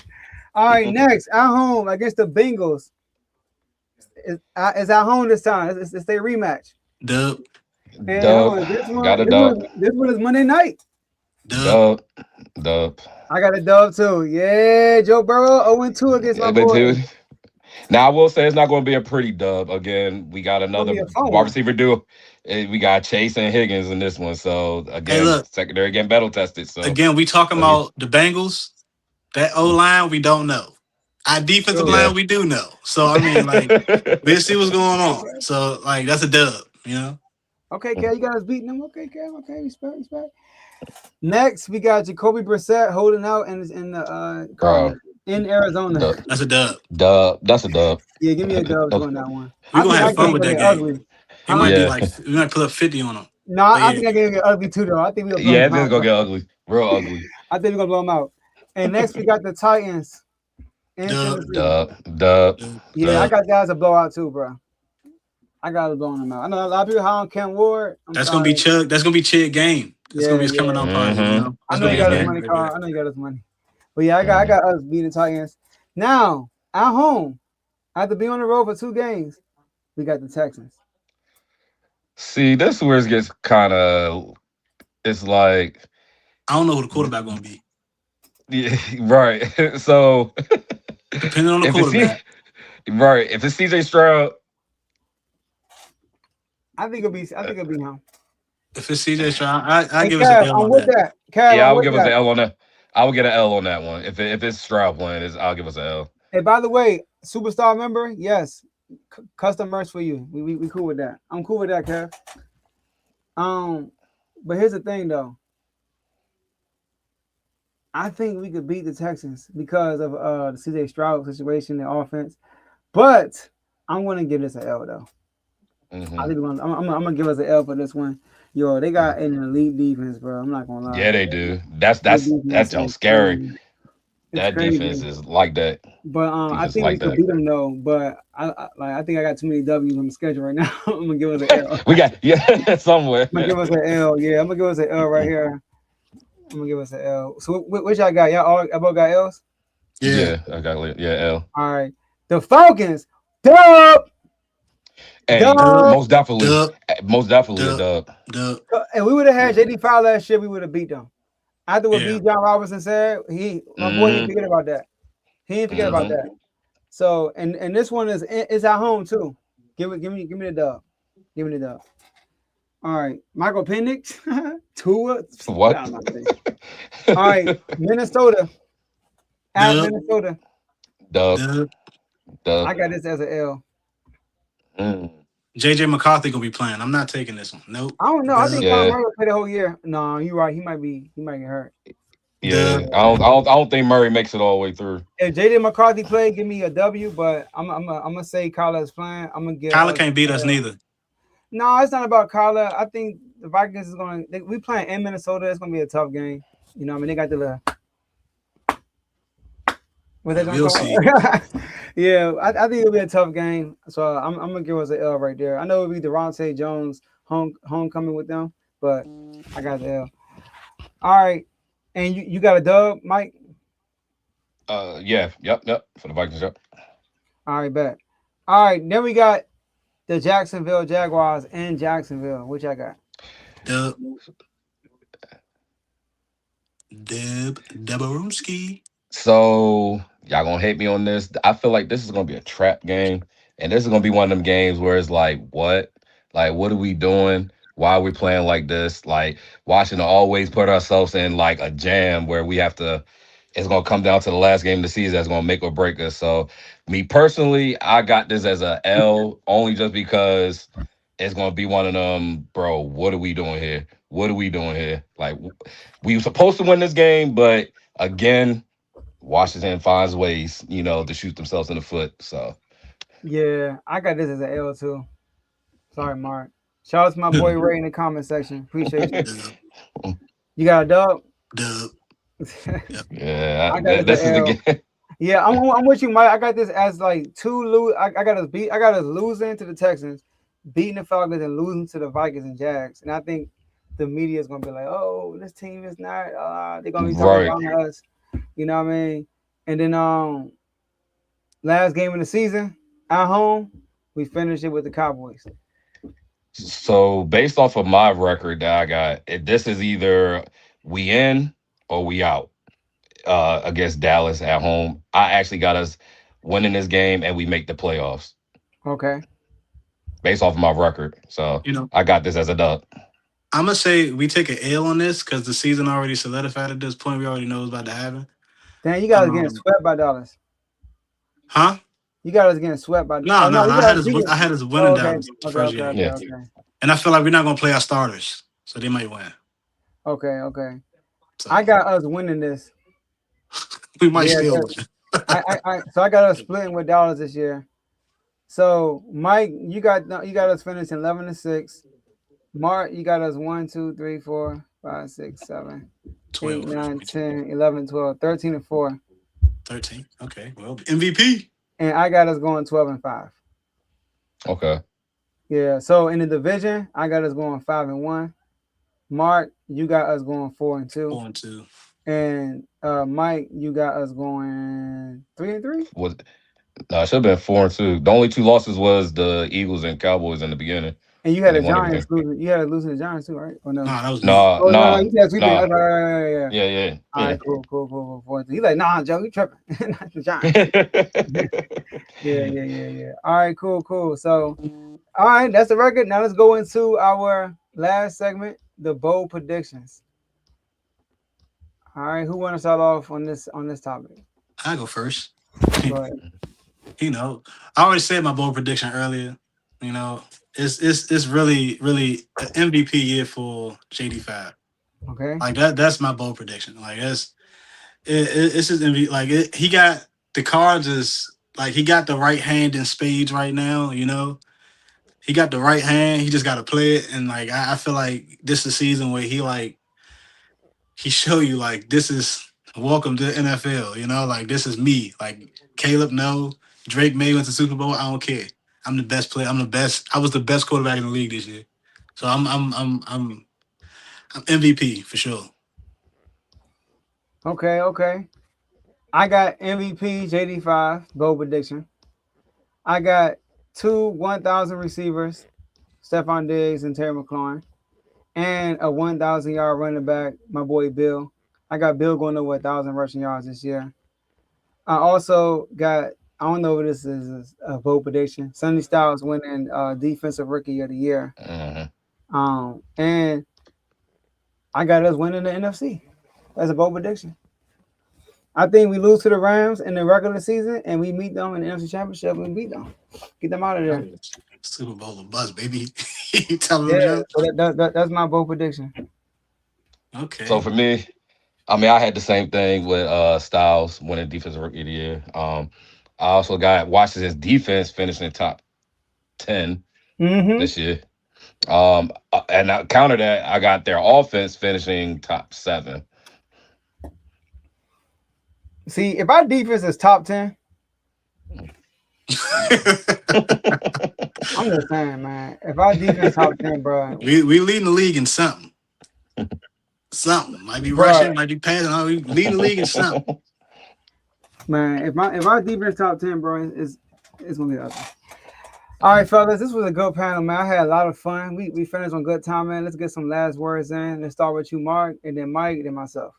All right, next at home against the Bengals. It's at home this time. It's their rematch. Dub. And dub. Got a dub. This one is Monday night. Dub. Dub. I got a dub too. Yeah, Joe Burrow 0-2 against my But boy. dude, now I will say it's not going to be a pretty dub. Again, we got another be a fun wide one. receiver duo. We got Chase and Higgins in this one. So again, look. secondary getting battle tested. So Again, we talking about the Bengals. That O line, we don't know. Our defensive line, we do know. So I mean, like, we'll see what's going on. So like, that's a dub. You know. Okay, Kev, you guys beating them. Okay, Kev. Okay, respect. Next, we got Jacoby Brissett holding out in Arizona. Dub. That's a dub. That's a dub. Yeah, give me a dub on that one. We're gonna have fun with that game. Ugly. It might be like we might put up 50 on them. No, I think I can get ugly too, though. I think we'll blow Yeah, them it's out. gonna get ugly, real ugly. I think we're gonna blow them out. And next, we got the Titans. Dub. Yeah, I got that as a blowout too, bro. I got to blow them out. I know a lot of people high on Ken Ward. That's gonna be Chuck. That's gonna be Chig game. That's gonna be his coming out party. You know? I know you got his money, Carl. I know you got his money. But yeah, I got us beating the Titans. Now, at home, I have to be on the road for 2 games. We got the Texans. See, this is where it gets kind of. It's like I don't know who the quarterback gonna be. Yeah, right. So depending on the quarterback. Right. If it's CJ Stroud, I think it'll be him. If it's CJ Stroud, I give Kev, us an L on that. Kev, yeah, I would give us an L on that. I would get an L on that one. If it's Stroud playing, I'll give us an L. Hey, by the way, superstar member, yes, custom merch for you. We cool with that. I'm cool with that, Kev. But here's the thing, though. I think we could beat the Texans because of the CJ Stroud situation, the offense. But I'm going to give this an L, though. Mm-hmm. I think I'm gonna give us an L for this one. Yo, they got an elite defense, bro. I'm not gonna lie. Yeah, they do. That's scary. That defense is like that. But I think we could beat them though. But I think I got too many W's on the schedule right now. I'm gonna give us an L. We got somewhere. I'm gonna give us an L. Yeah, I'm gonna give us an L right here. I'm gonna give us an L. So which y'all got? Y'all both got L's? Yeah, I got L. All right, the Falcons. Dub. Hey, most definitely a dub. And we would have had JD5 last year, we would have beat them. After what B. John Robinson said, my boy didn't forget about that. He didn't forget about that. So and this one is at home too. Give me the dub. Give me the dub. All right, Michael Penix, Tua. What? All right, Minnesota. At Minnesota. Dub. I got this as an L. JJ McCarthy gonna be playing. I'm not taking this one. Nope. I don't know. I think Murray will play the whole year. No, you're right. He might get hurt. Yeah, I don't think Murray makes it all the way through. If JJ McCarthy play, give me a W. But I'm gonna say Kyler's playing. I'm gonna give. Kyler can't beat us neither. No, it's not about Kyler. I think the Vikings is gonna. We playing in Minnesota. It's gonna be a tough game. You know, what I mean, they got the. We'll see. Yeah, I think it'll be a tough game. So I'm gonna give us an L right there. I know it'll be Devontae Jones homecoming with them, but I got the L. All right, and you got a dub, Mike? Yeah, yep, for the Vikings, yep. All right, bet. All right, then we got the Jacksonville Jaguars in Jacksonville. Which I got? Deborowski. So y'all gonna hate me on this. I feel like this is gonna be a trap game, and this is gonna be one of them games where it's like, what? Like, what are we doing? Why are we playing like this? Like, Washington always put ourselves in like a jam where we have to. It's gonna come down to the last game of the season that's gonna make or break us. So, me personally, I got this as a L only just because it's gonna be one of them, bro. What are we doing here? What are we doing here? Like, we were supposed to win this game, but again. Washington finds ways, to shoot themselves in the foot. So Yeah, I got this as an L too. Sorry, Mark. Shout out to my boy Ray in the comment section. Appreciate you. Dub, You got a dub? dub. Yep. Yeah, I got this this an is the L. game. Yeah, I'm with you, Mike. I got this as like two lose. I got us losing to the Texans, beating the Falcons, and losing to the Vikings and Jags. And I think the media is gonna be like, "Oh, this team is not." They're gonna be talking Right. about us. You know what I mean? And then last game of the season at home, we finished it with the Cowboys. So based off of my record that I got, this is either we in or we out against Dallas at home. I actually got us winning this game and we make the playoffs Okay. based off of my record. So You know, I got this as a dub. I'm gonna say we take an L on this because the season already solidified at this point. We already know what's about to happen. Damn, you guys getting Um, swept by Dallas. huh? You got us getting swept by. No, Oh no, no, you I got had us us. beating. I had us winning Oh, okay. Dallas the Okay. first Okay. game, Okay. Yeah. Okay. and I feel like we're not gonna play our starters, so they might win. Okay. Okay. So I got us winning this. we might Yeah. still 'Cause win. so I got us splitting with Dallas this year. So Mike, you got us finishing 11-6. Mark, you got us 1, 2, 3, 4, 5, 6, 7, 8, 12, 9, 10, 11, 12, 13-4. 13. Okay, well, MVP. And I got us going 12-5. Okay. Yeah. So in the division, I got us going 5-1. Mark, you got us going 4-2. 4-2. And Mike, you got us going 3-3. Was no, it should have been 4-2. The only two losses was the Eagles and Cowboys in the beginning. And you had And they the won Giants everything. losing. You had us losing the Giants too, right? Or no? Nah, that was me. No, Oh no, no, you said sweeping. no. Yeah. Yeah. All right, cool. 4-2. He's like, nah, Joe, you tripping. Not the Giants. Yeah. All right, cool. So, all right, that's the record. Now let's go into our last segment, the bold predictions. All right, who want to start off on this topic? I go first. Go ahead. You know, I already said my bold prediction earlier. You know, it's really an MVP year for JD5. Okay. Like that's my bold prediction. Like it's just MVP. Like he got the cards is like he got the right hand in spades right now. You know, he got the right hand. He just got to play it. And like I feel like this is a season where he show you like this is welcome to the NFL. You know, like this is me. Like Caleb, no. Drake May went to Super Bowl. I don't care. I'm the best player. I'm the best. I was the best quarterback in the league this year. So I'm MVP for sure. Okay. I got MVP JD5 bold prediction. I got 2 1,000 receivers, Stephon Diggs and Terry McLaurin, and a 1,000 yard running back, my boy Bill. I got Bill going over 1,000 rushing yards this year. I also got, I don't know if this is a bold prediction, Sonny Styles winning Defensive Rookie of the Year. And I got us winning the NFC. That's a bold prediction. I think we lose to the Rams in the regular season, and we meet them in the NFC Championship and beat them. Get them out of there. Super Bowl of buzz, baby. You telling Yeah, them? so that's my bold prediction. Okay. So for me, I mean, I had the same thing with Styles winning Defensive Rookie of the Year. I also got Washington's defense finishing in top 10 this year. And I counter that, I got their offense finishing top 7. See, if our defense is top 10, I'm just saying, man. If our defense top 10, bro, we leading the league in something. Something might be rushing, might be passing. We leading the league in something. Man, if our defense top 10, bro, it's gonna be ugly. All right, fellas, this was a good panel, man. I had a lot of fun. We finished on good time, man. Let's get some last words in. Let's start with you, Mark, and then Mike, and then myself.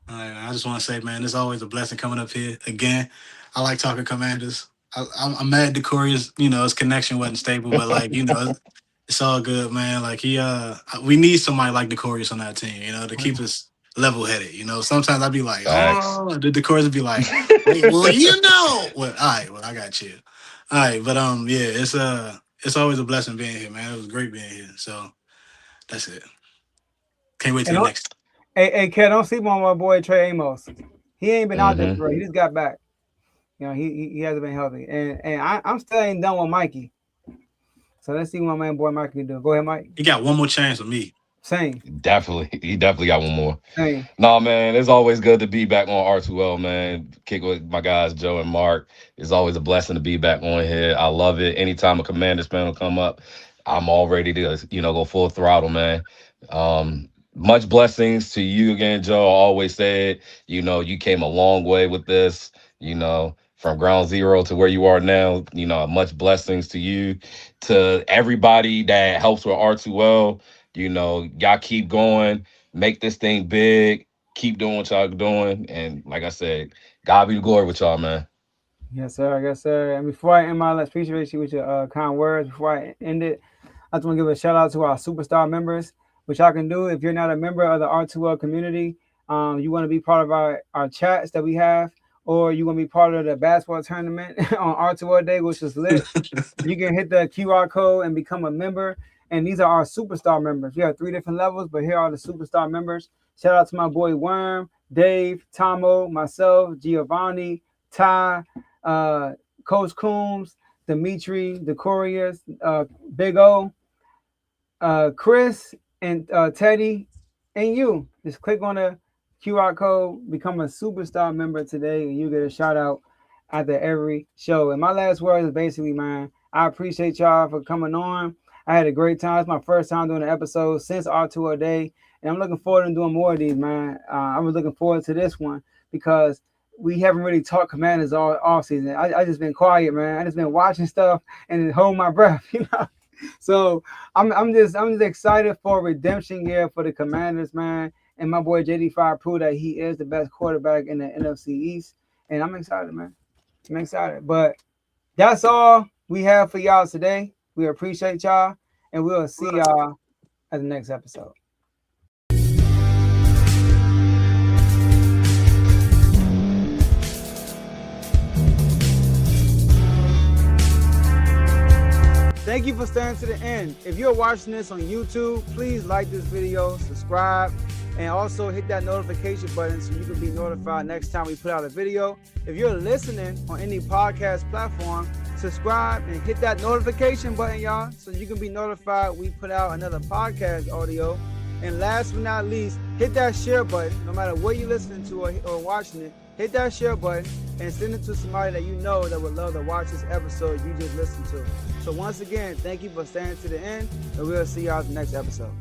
All right, I just want to say, man, it's always a blessing coming up here again. I like talking Commanders. I'm mad Decorius, his connection wasn't stable, but like, it's all good, man. Like we need somebody like Decorius on that team, to keep us level headed. Sometimes I'd be like, oh, the Decorius would be like, hey, well, well, all right, well, I got you. All right, but yeah, it's always a blessing being here, man. It was great being here. So that's it. Can't wait till the next. Hey, Kat, don't sleep on my boy Trey Amos. He ain't been out there, bro. He just got back. You know, he hasn't been healthy, and I'm still ain't done with Mikey. So let's see what my man boy Mikey can do. Go ahead, Mike. He got one more chance with me. Same. He definitely got one more. Same. No, man, it's always good to be back on R2L, man. Kick with my guys, Joe and Mark. It's always a blessing to be back on here. I love it. Anytime a Commanders fan will come up, I'm all ready to, go full throttle, man. Much blessings to you again, Joe. I always said, you came a long way with this, from ground zero to where you are now. Much blessings to you, to everybody that helps with R2L. Y'all keep going, make this thing big, keep doing what y'all doing. And like I said, God be the glory with y'all, man. Yes, sir. Yes, sir. And before I end my last appreciate you with your kind words, before I end it, I just want to give a shout out to our superstar members, which y'all can do if you're not a member of the R2L community. You want to be part of our chats that we have, or you want to be part of the basketball tournament on R2L Day, which is lit. You can hit the QR code and become a member. And these are our superstar members. We have 3 different levels, but here are the superstar members. Shout out to my boy Worm, Dave, Tomo, myself, Giovanni, Ty, Coach Coombs, Dimitri, Decorius, Big O, Chris, and Teddy, and you. Just click on the QR code, become a superstar member today, and you get a shout out after every show. And my last word is basically, man, I appreciate y'all for coming on. I had a great time. It's my first time doing an episode since R2L Day, and I'm looking forward to doing more of these, man. I'm looking forward to this one because we haven't really talked Commanders all off season. I just been quiet, man. I just been watching stuff and holding my breath, So I'm just excited for redemption here for the Commanders, man. And my boy JD5 proved that he is the best quarterback in the NFC East, and I'm excited, man. I'm excited. But that's all we have for y'all today. We appreciate y'all, and we'll see y'all at the next episode. Thank you for staying to the end. If you're watching this on YouTube, please like this video, subscribe, and also hit that notification button so you can be notified next time we put out a video. If you're listening on any podcast platform, subscribe and hit that notification button, y'all, so you can be notified we put out another podcast audio. And last but not least, hit that share button. No matter what you're listening to or watching it, hit that share button and send it to somebody that you know that would love to watch this episode you just listened to. So once again, thank you for staying to the end, and we'll see y'all in the next episode.